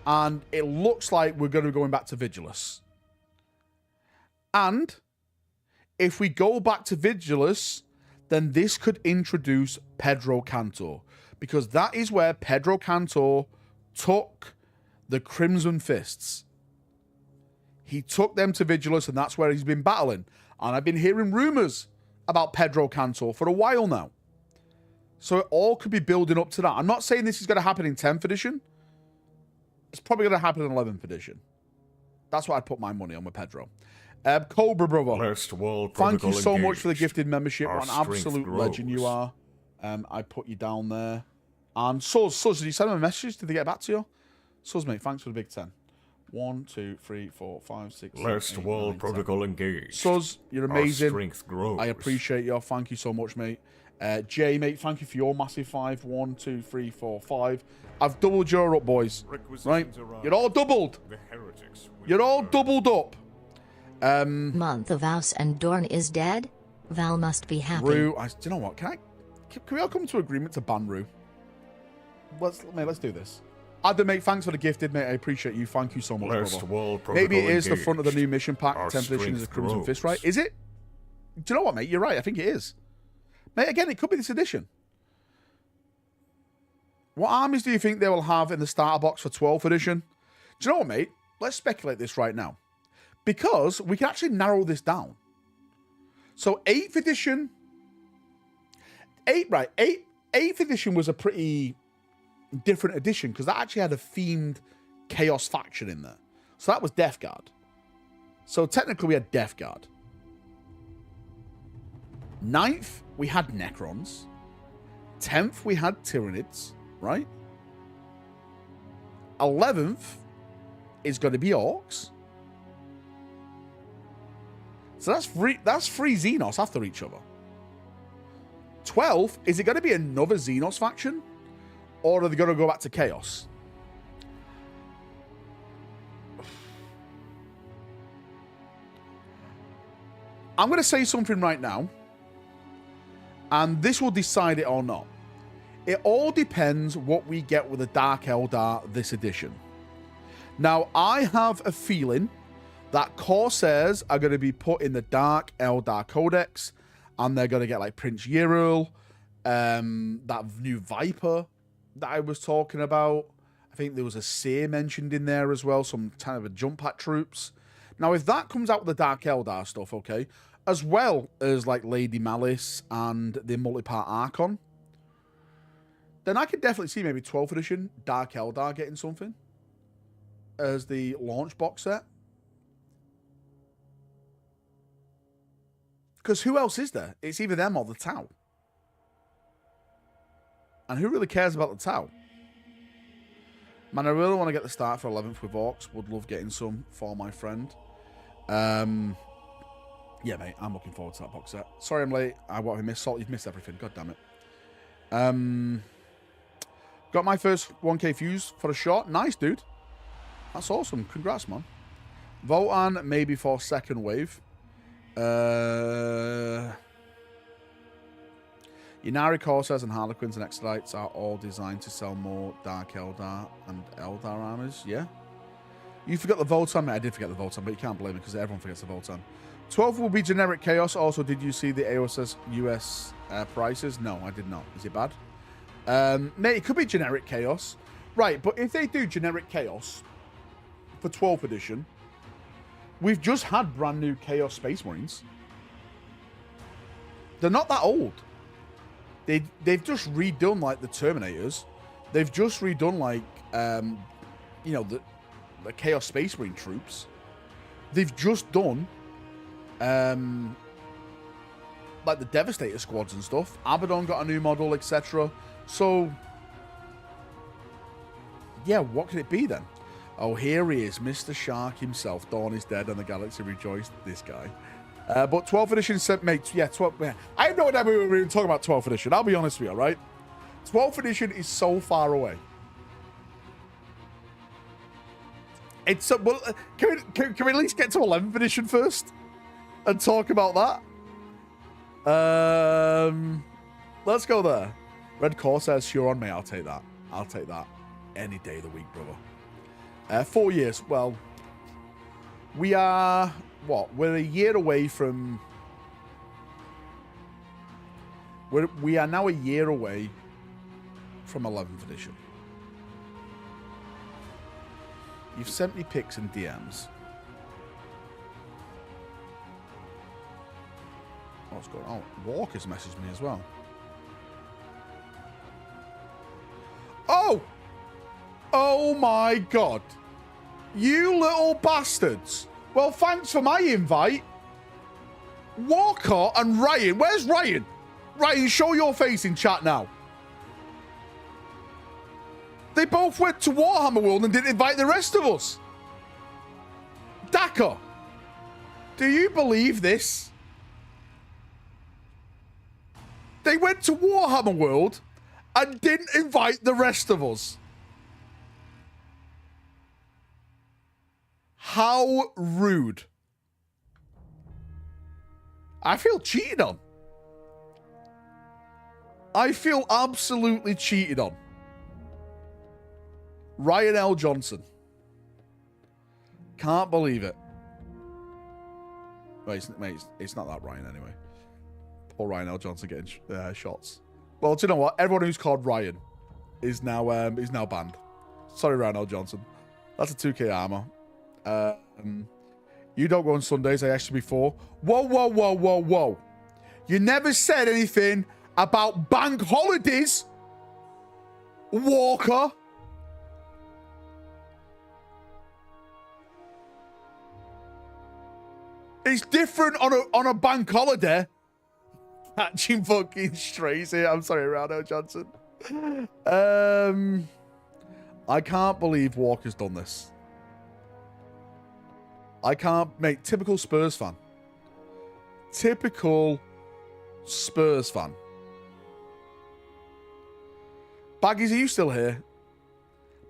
And it looks like we're going to be going back to Vigilus. And if we go back to Vigilus, then this could introduce Pedro Cantor. Because that is where Pedro Cantor took the Crimson Fists. He took them to Vigilus, and that's where he's been battling. And I've been hearing rumors about Pedro Cantor for a while now. So it all could be building up to that. I'm not saying this is going to happen in 10th edition. It's probably going to happen in 11th edition. That's what I'd put my money on with Pedro. Cobra, brother. Thank you so much for the gifted membership. What an absolute legend you are. I put you down there. And Suz, did you send them a message? Did they get back to you? Suz, mate, thanks for the big 10. 1, 2, 3, 4, 5, 6, 7, Last 8, wall 9, protocol engaged. Suz, you're amazing. Our strength grows. I appreciate you. Thank you so much, mate. Jay, mate, thank you for your massive 5. 1, 2, 3, 4, 5. I've doubled your up, boys. Right? You're all doubled. You're all doubled up. Month of Aus and Dorn is dead? Val must be happy. Rue, do you know what? Can we all come to agreement to ban Rue? Let's do this. Adam, mate, thanks for the gifted, mate. I appreciate you. Thank you so much, brother. Maybe it is the front of the new mission pack. 10th edition is a Crimson Fist, right? Is it? Do you know what, mate? You're right. I think it is. Mate, again, it could be this edition. What armies do you think they will have in the starter box for 12th edition? Do you know what, mate? Let's speculate this right now. Because we can actually narrow this down. So 8th edition... 8th edition was a pretty different edition because that actually had a themed Chaos faction in there. So that was Death Guard. So technically we had Death Guard. 9th, we had Necrons. 10th, we had Tyranids, right? 11th is going to be Orcs. So that's three Xenos after each other. 12th, is it going to be another Xenos faction? Or are they going to go back to Chaos? I'm going to say something right now. And this will decide it or not. It all depends what we get with the Dark Eldar this edition. Now, I have a feeling that Corsairs are going to be put in the Dark Eldar Codex. And they're going to get like Prince Yril, that new Viper that I was talking about. I think there was a Seer mentioned in there as well, some kind of a jump pack troops. Now, if that comes out with the Dark Eldar stuff, okay, as well as like Lady Malice and the multi-part Archon, then I could definitely see maybe 12th edition Dark Eldar getting something as the launch box set. Because who else is there? It's either them or the Tau. And who really cares about the Tau? Man, I really want to get the start for 11th with Orcs. Would love getting some for my friend. Yeah, mate, I'm looking forward to that box set. Sorry I'm late. What have I missed? Salt, you've missed everything. God damn it. Got my first 1k fuse for a shot. Nice, dude. That's awesome. Congrats, man. Votan maybe for second wave. Inari Corsairs and Harlequins and Exodites are all designed to sell more Dark Eldar and Eldar armors. Yeah. You forgot the Votan, mate. I did forget the Votan, but you can't blame me because everyone forgets the Votan. 12 will be generic chaos. Also, did you see the AOS's US prices? No, I did not. Is it bad? Mate, it could be generic chaos. Right, but if they do generic chaos for 12th edition, we've just had brand new Chaos Space Marines. They're not that old. They've just redone, like, the Terminators. They've just redone, like, you know, the Chaos Space Marine troops. They've just done, like, the Devastator squads and stuff. Abaddon got a new model, etc. So, yeah, what could it be then? Oh, here he is, Mr. Shark himself. Dawn is dead and the galaxy rejoiced. This guy. But 12th edition sent, mate, yeah, 12th. Yeah. I have no idea we were even talking about 12th edition. I'll be honest with you, all right? 12th edition is so far away. It's well, can we at least get to 11th edition first and talk about that? Let's go there. Red Corsairs, sure on me. I'll take that. I'll take that any day of the week, brother. 4 years. Well, we are what? We're a year away from. We are now a year away from 11th edition. You've sent me pics and DMs. What's going on? Walker's messaged me as well. Oh! Oh my god. You little bastards. Well, thanks for my invite. Walker and Ryan. Where's Ryan? Ryan, show your face in chat now. They both went to Warhammer World and didn't invite the rest of us. Daka, do you believe this? They went to Warhammer World and didn't invite the rest of us. How rude. I feel cheated on. I feel absolutely cheated on. Ryan L. Johnson. Can't believe it. Wait, it's not that Ryan anyway. Poor Ryan L. Johnson getting shots. Well, do you know what? Everyone who's called Ryan is now banned. Sorry, Ryan L. Johnson. That's a 2K armor. You don't go on Sundays. I asked you before. Whoa, whoa, whoa, whoa, whoa. You never said anything about bank holidays, Walker. It's different on a bank holiday. Catching fucking strays here. I'm sorry, Rano Johnson. I can't believe Walker's done this. I can't, mate. Typical Spurs fan. Typical Spurs fan. Baggies, are you still here?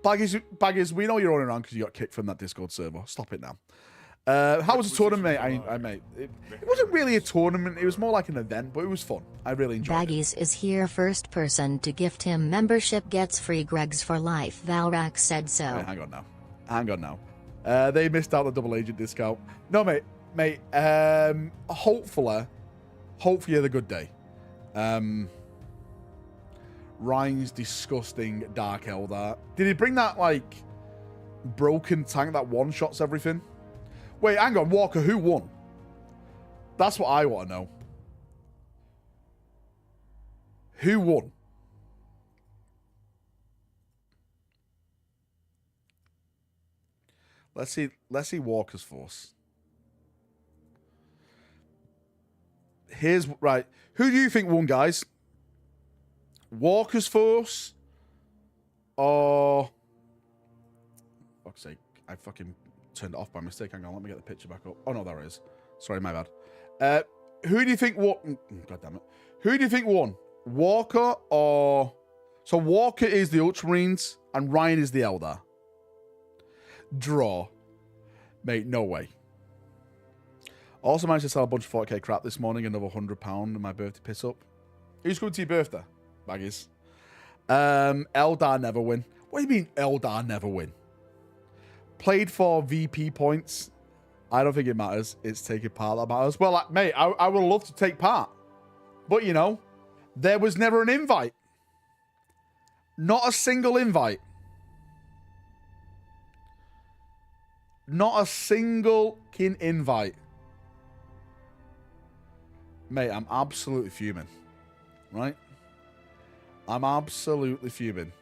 Baggies, we know you're running around because you got kicked from that Discord server. Stop it now. How was the tournament, mate? It wasn't really a tournament. It was more like an event, but it was fun. I really enjoyed it. Baggies is here. First person to gift him membership gets free Gregs for life. Valrak said so. Hey, hang on now. They missed out the double agent discount. No, mate. Hopefully you had a good day. Ryan's disgusting Dark Eldar. Did he bring that, like, broken tank that one-shots everything? Wait, hang on, Walker, who won? That's what I want to know. Who won? Let's see Walker's force. Here's right. Who do you think won, guys? Walker's force or fuck's sake, I fucking turned it off by mistake. Hang on, let me get the picture back up. Oh no, there it is. Sorry, my bad. Who do you think won? God damn it. Who do you think won? Walker or so Walker is the Ultramarines and Ryan is the Eldar. Draw. Mate, no way. Also managed to sell a bunch of 40k crap this morning, another £100 in my birthday piss up. Who's coming to your birthday? Baggies. Eldar never win. What do you mean Eldar never win? Played for VP points. I don't think it matters. It's taking part that matters. Well, like, mate, I would love to take part. But, you know, there was never an invite. Not a single invite. Not a single invite. Mate, I'm absolutely fuming. Right? I'm absolutely fuming.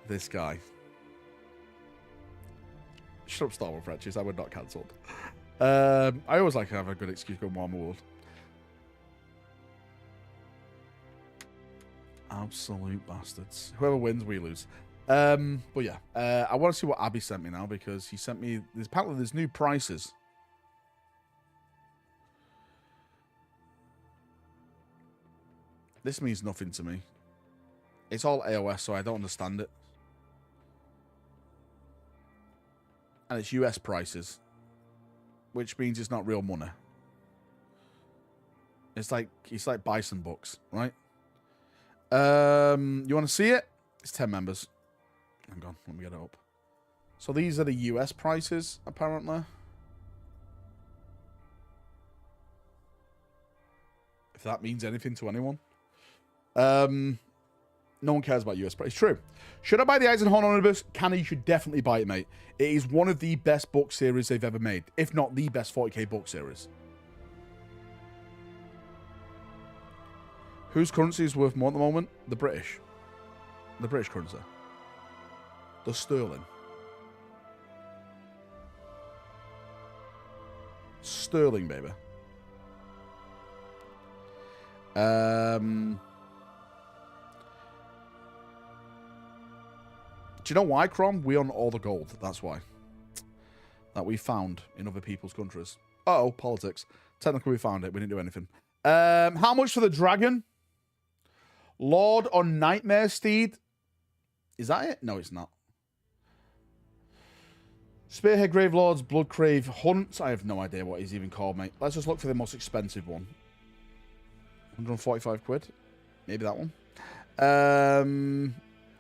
This guy. Shut up, Star Wars Wretches. I would not cancelled. I always like to have a good excuse to go Warhammer World. Absolute bastards. Whoever wins, we lose. But yeah, I want to see what Abby sent me now, because he sent me... Apparently there's new prices. This means nothing to me. It's all AOS, so I don't understand it. And it's US prices, which means it's not real money. It's like Bison books, right? You want to see it? It's 10 members. Hang on, let me get it up. So these are the US prices, apparently. If that means anything to anyone. No one cares about US price. It's true. Should I buy the Eisenhorn Omnibus? You should definitely buy it, mate. It is one of the best book series they've ever made, if not the best 40k book series. Whose currency is worth more at the moment? The British. The British currency. The sterling. Sterling, baby. Do you know why, Crom? We own all the gold. That's why. That we found in other people's countries. Uh-oh, politics. Technically, we found it. We didn't do anything. How much for the dragon? Lord on Nightmare Steed. Is that it? No, it's not. Spearhead Gravelords, Bloodcrave Hunt. I have no idea what he's even called, mate. Let's just look for the most expensive one. 145 quid. Maybe that one.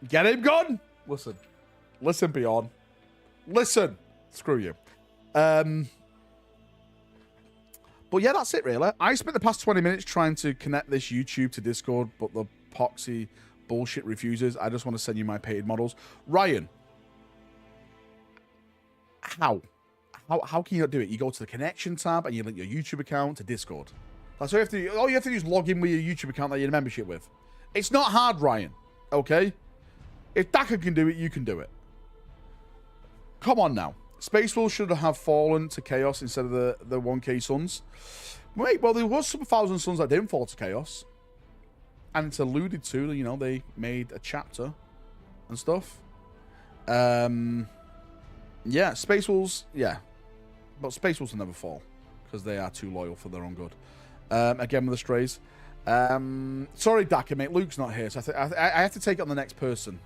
Get him gone! Listen. Listen, Beyond. Listen. Screw you. But yeah, that's it, really. I spent the past 20 minutes trying to connect this YouTube to Discord, but the poxy bullshit refuses. I just want to send you my painted models. Ryan. How can you not do it? You go to the connection tab and you link your YouTube account to Discord. That's all you have to do. All you have to do is log in with your YouTube account that you're in a membership with. It's not hard, Ryan. Okay? If Daka can do it, you can do it. Come on now. Space Wolves should have fallen to Chaos instead of the 1k Suns. Wait, well, there was some 1,000 Suns that didn't fall to Chaos. And it's alluded to, you know, they made a chapter and stuff. Yeah, Space Wolves, yeah. But Space Wolves will never fall, because they are too loyal for their own good. Again with the strays. Sorry, Daka, mate. Luke's not here, so I have to take it on the next person.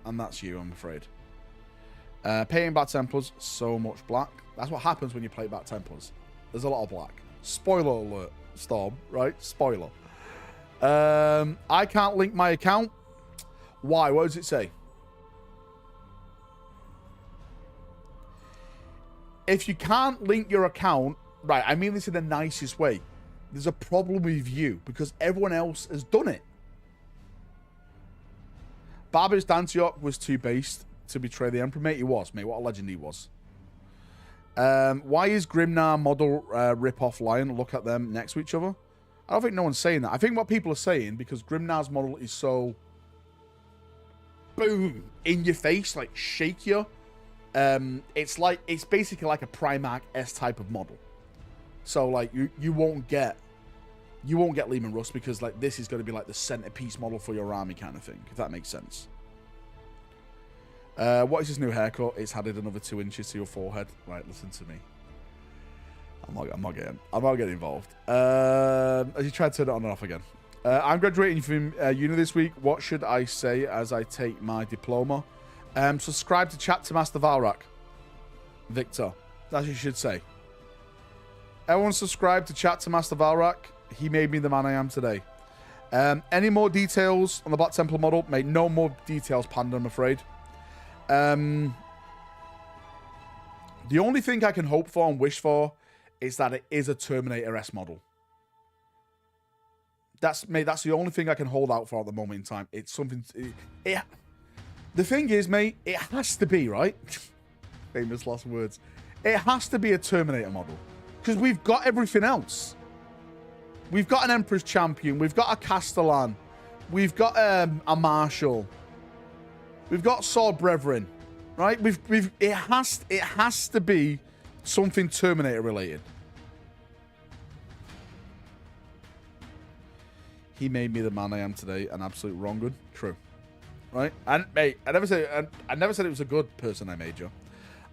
And that's you, I'm afraid. Painting Bad Templars, so much black. That's what happens when you play Bad Templars. There's a lot of black. Spoiler alert, Storm, right? Spoiler. I can't link my account. Why? What does it say? If you can't link your account, right, I mean this in the nicest way. There's a problem with you because everyone else has done it. Barbus Dantiok was too based to betray the Emperor. Mate, he was, mate. What a legend he was. Why is Grimnar model rip-off Lion? Look at them next to each other. I don't think no one's saying that. I think what people are saying, because Grimnar's model is so... boom! In your face, like, shake you. It's basically like a Primarch S type of model. So, like, you won't get Lehman Russ because, like, this is going to be, like, the centerpiece model for your army kind of thing, if that makes sense. What is this new haircut? It's added another 2 inches to your forehead. Right, listen to me. I'm not getting involved. As you try to turn it on and off again. I'm graduating from uni this week. What should I say as I take my diploma? Subscribe to Chapter Master Valrak. Victor. That's what you should say. Everyone subscribe to chat to Master Valrak. He made me the man I am today. Any more details on the Black Templar model? Mate, no more details, Panda, I'm afraid. The only thing I can hope for and wish for is that it is a Terminator S model. That's the only thing I can hold out for at the moment in time. It's something... the thing is, mate, it has to be, right? Famous last words. It has to be a Terminator model. Because we've got everything else. We've got an Emperor's Champion. We've got a Castellan. We've got a Marshal. We've got Sword Brethren. Right? It has to be something Terminator related. He made me the man I am today. An absolute wrong one. True. Right? And mate, I never said it was a good person I made you.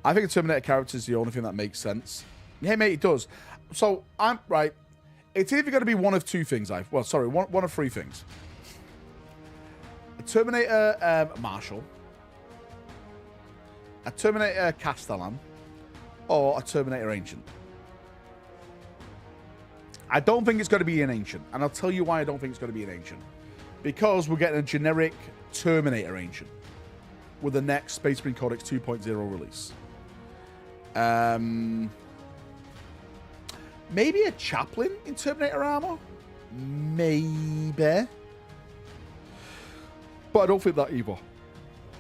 I think a Terminator character is the only thing that makes sense. Hey mate, it does. So I'm right. It's either going to be one of two things. One of three things. A Terminator Marshal, a Terminator Castellan, or a Terminator Ancient. I don't think it's going to be an Ancient. And I'll tell you why I don't think it's going to be an Ancient. Because we're getting a generic Terminator Ancient with the next Space Marine Codex 2.0 release. Maybe a Chaplain in Terminator armor? Maybe. But I don't think that either.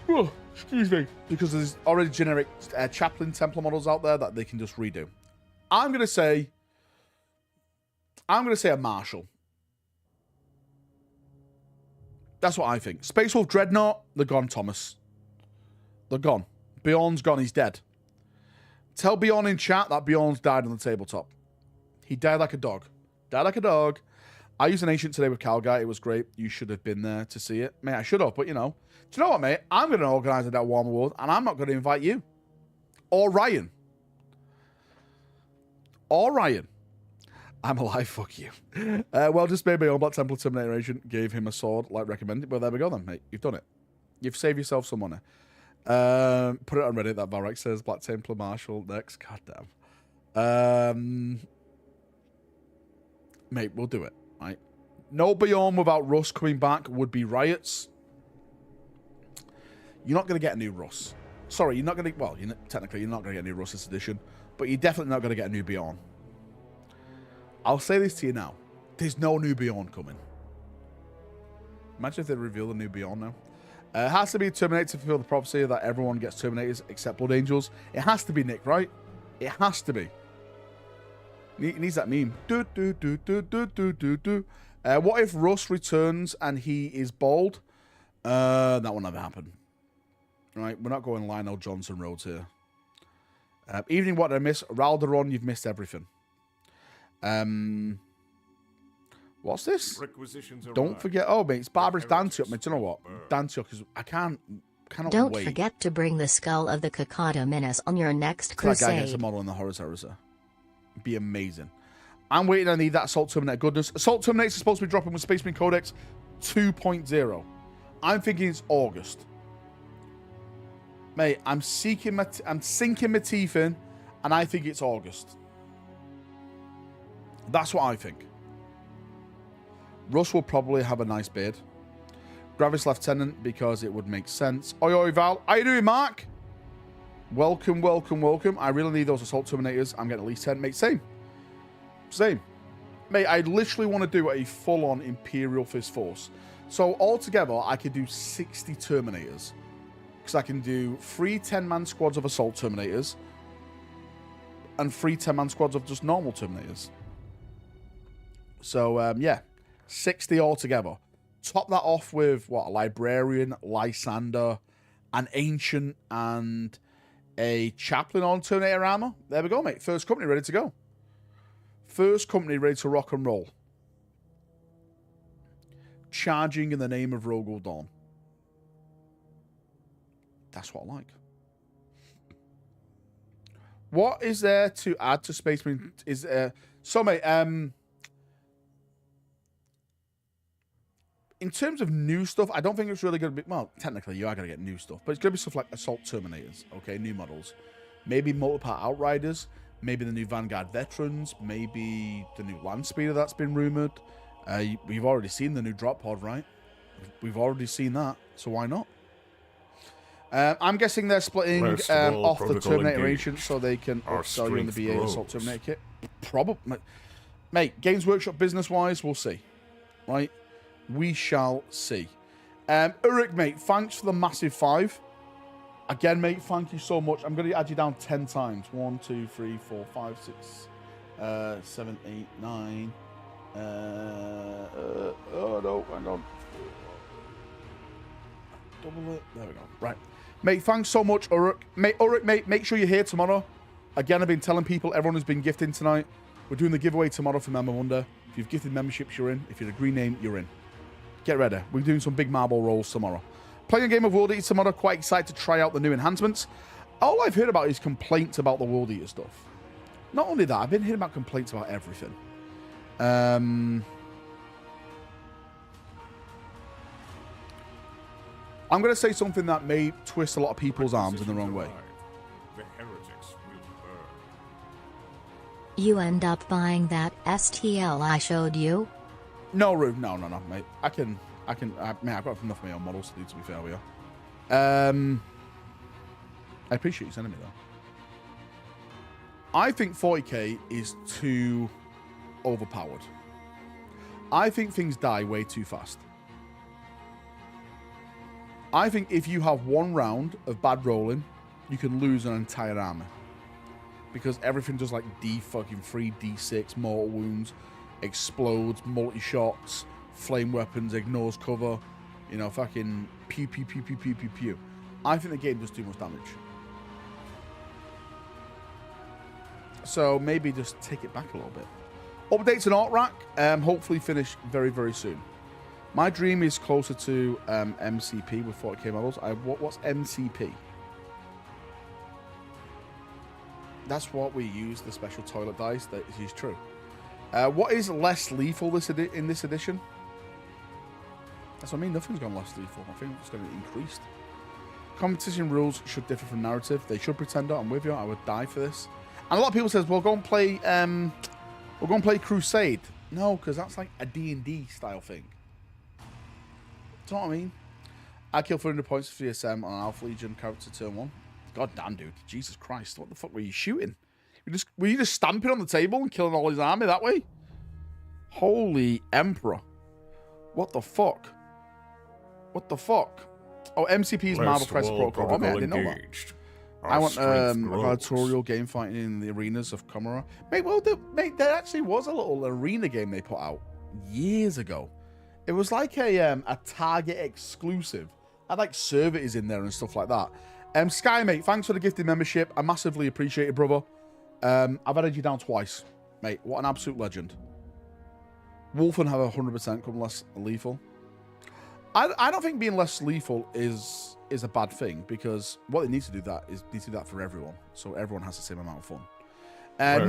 Oh, excuse me. Because there's already generic Chaplain Templar models out there that they can just redo. I'm going to say a Marshal. That's what I think. Space Wolf Dreadnought, they're gone, Thomas. They're gone. Bjorn's gone, he's dead. Tell Bjorn in chat that Bjorn's died on the tabletop. He died like a dog. Died like a dog. I used an Ancient today with Calguy. It was great. You should have been there to see it. Mate, I should have, but you know. Do you know what, mate? I'm going to organise that Warhammer World, and I'm not going to invite you. Or Ryan. I'm alive, fuck you. Well, just made my own Black Templar Terminator Agent. Gave him a sword, like recommended. Well, there we go then, mate. You've done it. You've saved yourself some money. Put it on Reddit, that Valrak says Black Templar Marshal next. Goddamn. Mate, we'll do it, right? No Beyond without Russ coming back would be riots. You're not going to get a new Russ. Sorry, you're not going to... Well, technically, you're not going to get a new Russ this edition. But you're definitely not going to get a new Beyond. I'll say this to you now. There's no new Beyond coming. Imagine if they reveal the new Beyond now. It has to be Terminator to fulfill the prophecy that everyone gets Terminators except Blood Angels. It has to be, Nick, right? It has to be. It needs that meme. What if Russ returns and he is bald? That will never happen. Right? We're not going Lionel Johnson roads here. Evening, what did I miss? Ralderon, you've missed everything. What's this? Don't forget. Oh, mate, it's Barbara's Dantiuk, mate. Do you know what? Dantiuk is... I cannot Don't wait. forget to bring the skull of the Cicada Menace on your next crusade. That guy gets a model in the Horus Heresy. Be amazing. I'm waiting. I need that Assault Terminator goodness. Assault Terminator is supposed to be dropping with Space Marine Codex 2.0. I'm thinking it's August. Mate, I'm sinking my teeth in, and I think it's August. That's what I think. Russ will probably have a nice beard. Gravis Lieutenant, because it would make sense. Oi, oi, Val. How you doing, Mark? Welcome, welcome, welcome. I really need those Assault Terminators. I'm getting at least 10. Mate, same. Same. Mate, I literally want to do a full-on Imperial Fist Force. So, altogether, I could do 60 Terminators. Because I can do 3 10-man squads of Assault Terminators. And 3 10-man squads of just normal Terminators. So, yeah. 60 altogether. Top that off with, what, a Librarian, Lysander, an Ancient, and a Chaplain on Terminator armor. There we go, mate. First company ready to go. First company ready to rock and roll. Charging in the name of Rogel Dawn. That's what I like. What is there to add to Space Marine? So, mate, in terms of new stuff, I don't think it's really going to be... Well, technically, you are going to get new stuff. But it's going to be stuff like Assault Terminators. Okay, new models. Maybe multi-part Outriders. Maybe the new Vanguard veterans. Maybe the new land speeder that's been rumored. We've already seen the new drop pod, right? We've already seen that, so why not? I'm guessing they're splitting off the Terminator Ancient so they can upsell you in the BA Assault Terminator kit. Probably. Mate, Games Workshop business-wise, we'll see. Right? We shall see. Ulrich, mate, thanks for the massive 5. Again, mate, thank you so much. I'm going to add you down 10 times. 1, 2, 3, 4, 5, 6, 7, 8, 9. Oh, no, hang on. Double it. There we go. Right. Mate, thanks so much, Ulrich. Mate, make sure you're here tomorrow. Again, I've been telling people, everyone who's been gifting tonight, we're doing the giveaway tomorrow for Member Wonder. If you've gifted memberships, you're in. If you're a green name, you're in. Get ready. We're doing some big marble rolls tomorrow. Playing a game of World Eater tomorrow. Quite excited to try out the new enhancements. All I've heard about is complaints about the World Eater stuff. Not only that, I've been hearing about complaints about everything. I'm going to say something that may twist a lot of people's arms in the wrong way. The heretics will burn. You end up buying that STL I showed you? No, Rue. No, mate. Mate, I've got enough of my own models to do, to be fair with you. I appreciate you sending me that. I think 40k is too overpowered. I think things die way too fast. I think if you have one round of bad rolling, you can lose an entire army. Because everything does like D3, D6, mortal wounds, explodes, multi-shots, flame weapons, ignores cover, you know, fucking pew, pew, pew, pew, pew, pew, pew. I think the game does too much damage. So maybe just take it back a little bit. Updates on Warhammer, hopefully finish very, very soon. My dream is closer to MCP with 40k models. What's MCP? That's what we use, the special toilet dice that is true. What is less lethal in this edition? That's what I mean, nothing's gone less lethal. I think it's going to be increased. Competition rules should differ from narrative. They should pretend that I'm with you. I would die for this. And a lot of people says, well, go and play Crusade. No, because that's like a D&D style thing. Do you know what I mean? I killed 400 points for CSM on an Alpha Legion character turn 1. God damn, dude. Jesus Christ. What the fuck were you shooting? Were you just stamping on the table and killing all his army that way? Holy Emperor. What the fuck? What the fuck? Oh, MCP's Marvel Crisis Protocol. Oh, man, I didn't know that. I want a gladiatorial game fighting in the arenas of Comora. Mate, well, there actually was a little arena game they put out years ago. It was like a Target exclusive. Had like servitors in there and stuff like that. Sky, mate, thanks for the gifted membership. I massively appreciate it, brother. I've added you down twice. Mate, what an absolute legend. Wolfen have 100% come less lethal. I don't think being less lethal is a bad thing, because what they need to do that is need to do that for everyone, so everyone has the same amount of fun.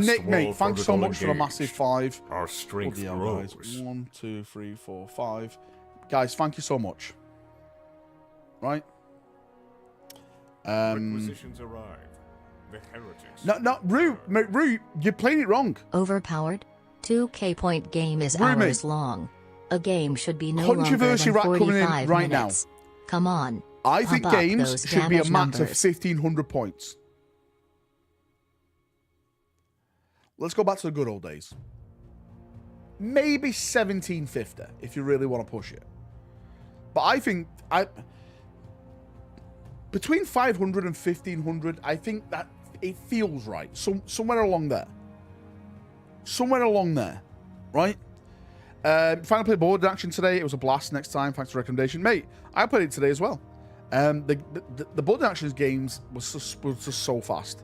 Nick, mate, thanks so much for the massive 5. Our strength grows. Guys. 1, 2, 3, 4, 5. Guys, thank you so much. Right? Requisitions arrive. The heretics. No, Rue, you're playing it wrong. Overpowered? 2K point game is hours long. A game should be no Controversy longer than 45 coming in right minutes. Now. Come on. I think games should be a max of 1,500 points. Let's go back to the good old days. Maybe 1,750 if you really want to push it. But I think between 500 and 1,500, I think that it feels right. Somewhere along there. Somewhere along there. Right? Finally played board action today. It was a blast. Next time, thanks for the recommendation. Mate, I played it today as well. The board actions games was just so fast.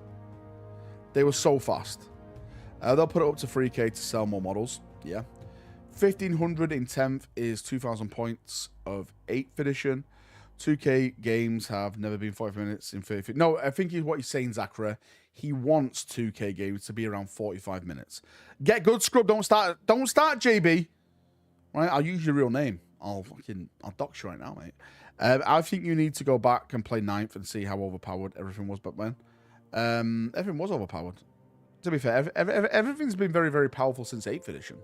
They were so fast. They'll put it up to 3k to sell more models. Yeah. 1,500 in 10th is 2,000 points of 8th edition. 2k games have never been 5 minutes in 30. No, I think what he's saying, Zachary, he wants 2k games to be around 45 minutes. Get good, scrub. Don't start, JB. Right? I'll use your real name. I'll dox you right now, mate. I think you need to go back and play 9th and see how overpowered everything was back then. Everything was overpowered. To be fair, everything's been very, very powerful since 8th edition.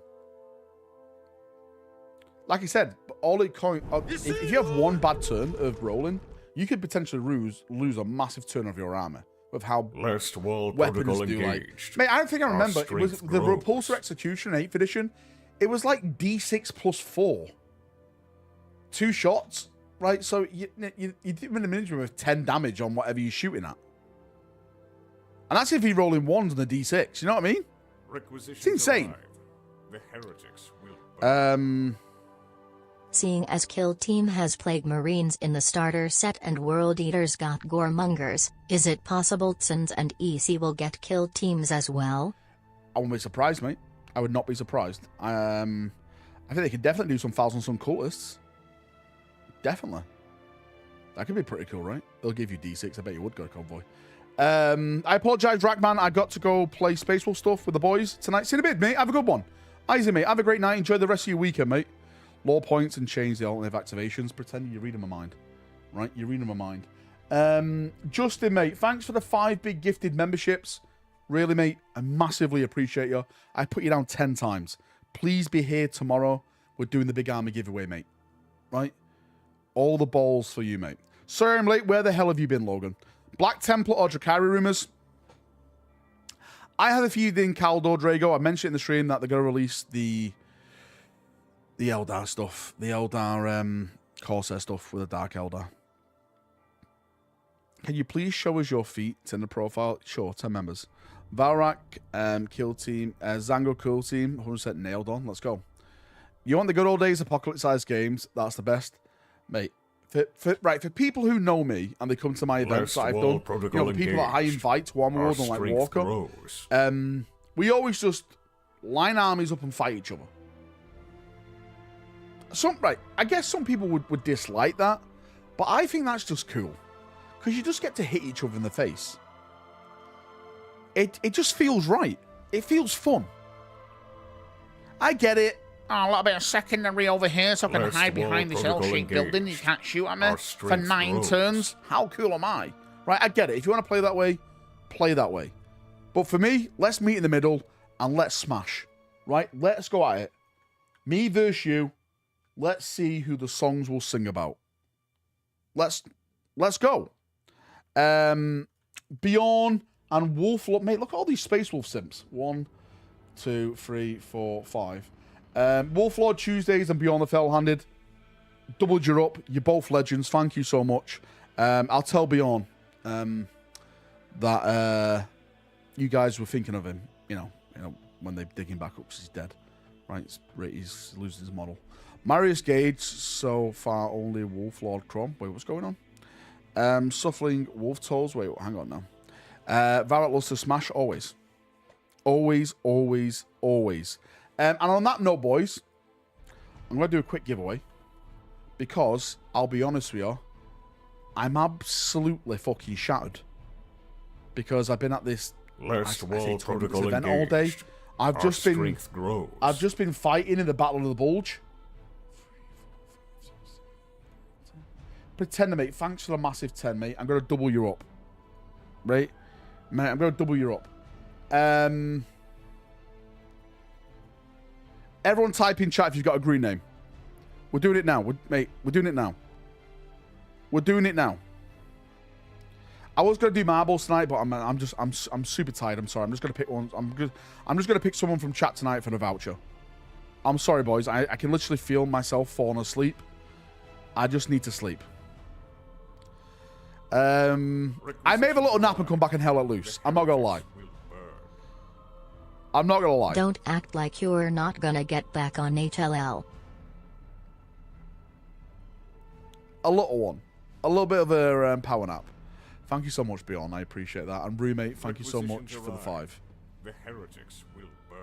Like I said, if you have one bad turn of rolling, you could potentially lose a massive turn of your armor with how Last wall weapons protocol do. engaged. Mate, I don't think I remember. It was strength the grows. repulsor execution in 8th edition. It was like D6 plus 4. 2 shots, right? So you did a minimum of 10 damage on whatever you're shooting at. And that's if you're rolling ones on the D6. You know what I mean? It's insane. The heretics will burn. Seeing as Kill Team has Plague Marines in the starter set and World Eaters got Goremongers, is it possible Tsons and EC will get Kill Teams as well? I wouldn't be surprised, mate. I would not be surprised. I think they could definitely do some Thousand Sun Cultists. Definitely. That could be pretty cool, right? They'll give you D6. I bet you would go convoy. I apologize, Rackman. I got to go play Space Wolf stuff with the boys tonight. See you in a bit, mate. Have a good one. Easy, mate. Have a great night. Enjoy the rest of your weekend, mate. Lore points and change the alternative activations. Pretend you're reading my mind. Right? You're reading my mind. Justin, mate. Thanks for the 5 big gifted memberships. Really, mate. I massively appreciate you. I put you down 10 times. Please be here tomorrow. We're doing the big army giveaway, mate. Right? All the balls for you, mate. Sorry I'm late. Where the hell have you been, Logan? Black Templar or Drakari rumors? I have a few in Caldor Drago. I mentioned in the stream that they're going to release the Eldar stuff. The Eldar Corsair stuff with a Dark Eldar. Can you please show us your feet in the profile? Sure, 10 members. Valrak, Kill Team, Zango Cool Team, 100% nailed on. Let's go. You want the good old days apocalypse-sized games? That's the best. Mate, for people who know me and they come to my events that I've done, the people that I invite to Warhammer World and like Walker, we always just line armies up and fight each other. I guess some people would dislike that, but I think that's just cool. Because you just get to hit each other in the face. It just feels right. It feels fun. I get it. Oh, a little bit of secondary over here so I can hide behind this L-shaped building. You can't shoot at me for 9 turns. How cool am I? Right, I get it. If you want to play that way, play that way. But for me, let's meet in the middle and let's smash. Right? Let's go at it. Me versus you. Let's see who the songs will sing about. Let's go. Bjorn and Wolf. Look, mate, look at all these Space Wolf simps. 1, 2, 3, 4, 5. Wolf Lord Tuesdays and Beyond the Fell-Handed. Doubled you up. You're both legends. Thank you so much. I'll tell Bjorn that you guys were thinking of him. You know, when they dig him back up because he's dead. Right? He's losing his model. Marius Gage, so far only Wolf Lord Crom. Wait, what's going on? Suffling Wolf Toes. Wait, hang on now. Valrak loves to smash always. Always, always, always. And on that note, boys, I'm going to do a quick giveaway. Because, I'll be honest with you, I'm absolutely fucking shattered. Because I've been at this event all day. I've just been fighting in the Battle of the Bulge. Pretender, mate. Thanks for the massive 10, mate. I'm going to double you up. Right? Mate, I'm going to double you up. Everyone type in chat if you've got a green name. We're doing it now. Mate, we're doing it now. We're doing it now. I was going to do marbles tonight, but I'm super tired. I'm sorry. I'm just going to pick one. I'm just going to pick someone from chat tonight for the voucher. I'm sorry, boys. I can literally feel myself falling asleep. I just need to sleep. I may have a little nap and come back and hell let loose. I'm not going to lie. I'm not going to lie. Don't act like you're not going to get back on HLL. A little one. A little bit of a power nap. Thank you so much, Bjorn. I appreciate that. And roommate, thank you so much for the 5. The heretics will burn.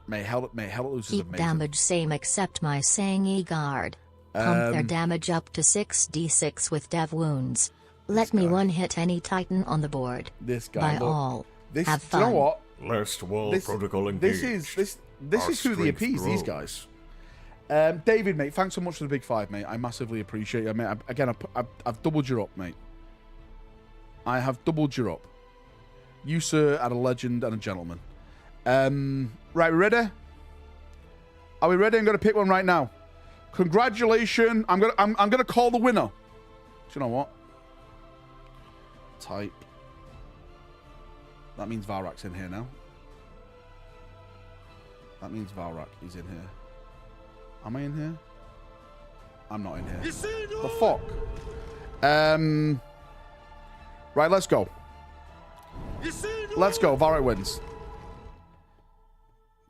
May hell let loose is Keep amazing. damage same except my saying E-Guard. Pump their damage up to 6d6 with dev wounds. Let me one hit any Titan on the board. This guy. By all. This, Have fun. You know what? Last wall protocol engaged. This is who they appease, these guys. David, mate, thanks so much for the big 5, mate. I massively appreciate it, mate. I've doubled you up, mate. I have doubled you up. You, sir, are a legend and a gentleman. Right, we ready? Are we ready? I'm going to pick one right now. Congratulations. I'm gonna call the winner. Do you know what? Type. That means Valrak's in here now. That means Valrak is in here. Am I in here? I'm not in here. The fuck? Right, let's go. Let's go. Valrak wins.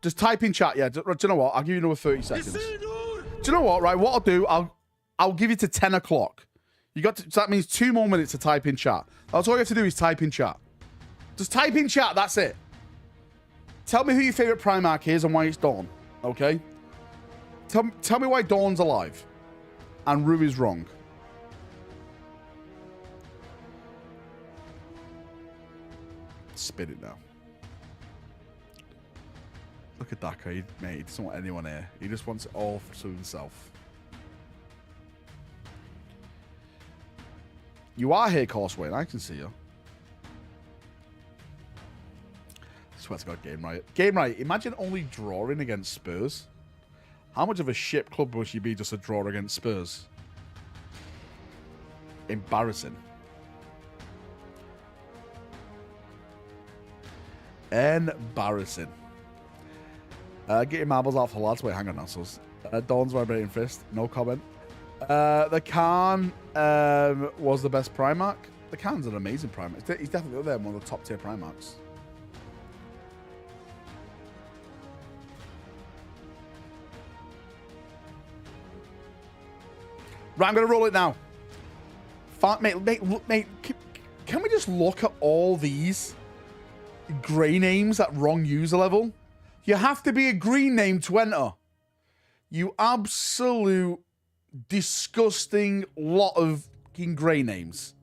Just type in chat, yeah. Do you know what? I'll give you another 30 seconds. Do you know what? Right, what I'll do, I'll give you to 10 o'clock. So that means 2 more minutes to type in chat. That's all you have to do is type in chat. Just type in chat, that's it. Tell me who your favorite Primarch is and why it's Dawn, okay? Tell me why Dawn's alive and Rue is wrong. Spin it now. Look at Daka, mate. He doesn't want anyone here. He just wants it all to himself. You are here, Corswain. I can see you. I swear to God, Game Riot. Game Riot, imagine only drawing against Spurs. How much of a shit club would you be just to draw against Spurs? Embarrassing. Embarrassing. Get your marbles out for the lads. Wait, hang on now, sus. Dawn's vibrating fist. No comment. The Khan was the best Primarch. The Khan's an amazing Primarch. He's definitely up there, one of the top tier Primarchs. Right, I'm going to roll it now. Mate, can we just look at all these grey names at wrong user level? You have to be a green name to enter. You absolute disgusting lot of fucking grey names.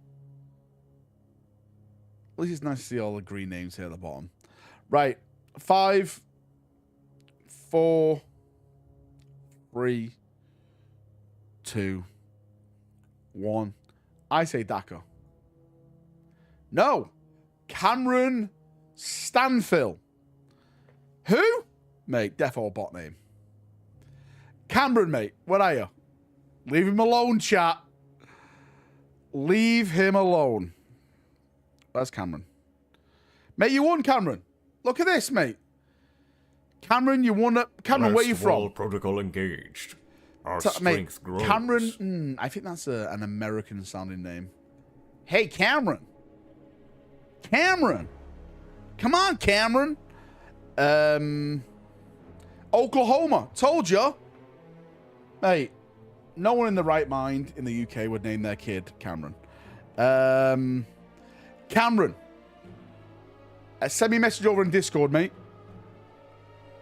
At least it's nice to see all the green names here at the bottom. Right. 5, 4, 3, 2, 1. I say Daka. No. Cameron Stanfill. Who? Mate, defo bot name. Cameron, mate, where are you? Leave him alone, chat. Leave him alone. Where's Cameron? Mate, you won, Cameron. Look at this, mate. Cameron, you won. Cameron, where are you from? Protocol engaged. Our strength grows. Cameron, I think that's an American-sounding name. Hey, Cameron. Cameron. Come on, Cameron. Oklahoma. Told you. Mate, no one in the right mind in the UK would name their kid Cameron. Cameron. Send me a message over in Discord, mate.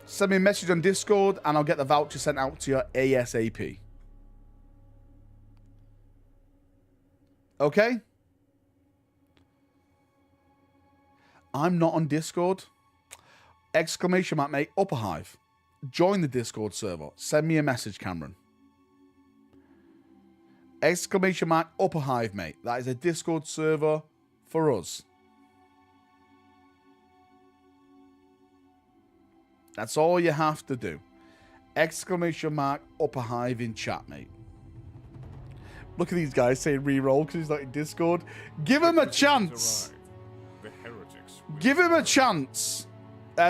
Send me a message on Discord and I'll get the voucher sent out to you ASAP. Okay? I'm not on Discord. Exclamation mark, mate. Upper Hive. Join the Discord server. Send me a message, Cameron. Exclamation mark, Upper Hive, mate. That is a Discord server for us. That's all you have to do. Exclamation mark, Upper Hive in chat, mate. Look at these guys saying reroll because he's not in Discord. Give him a chance. Give him a chance.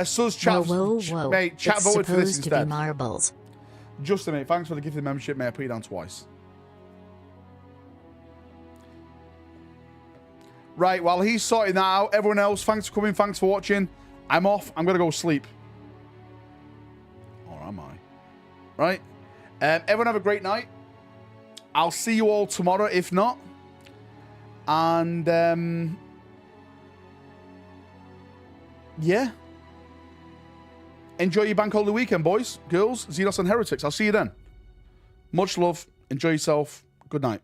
Sus chat, whoa. mate. Chat it's voted for this supposed to instead. be marbles. Justin, mate, thanks for the gifted membership, mate. I put you down twice. Right, while he's sorting that out, everyone else, thanks for coming, thanks for watching. I'm off. I'm gonna go sleep. Or am I? Right. Everyone have a great night. I'll see you all tomorrow, if not. And yeah. Enjoy your bank holiday weekend, boys, girls, Xenos and Heretics. I'll see you then. Much love. Enjoy yourself. Good night.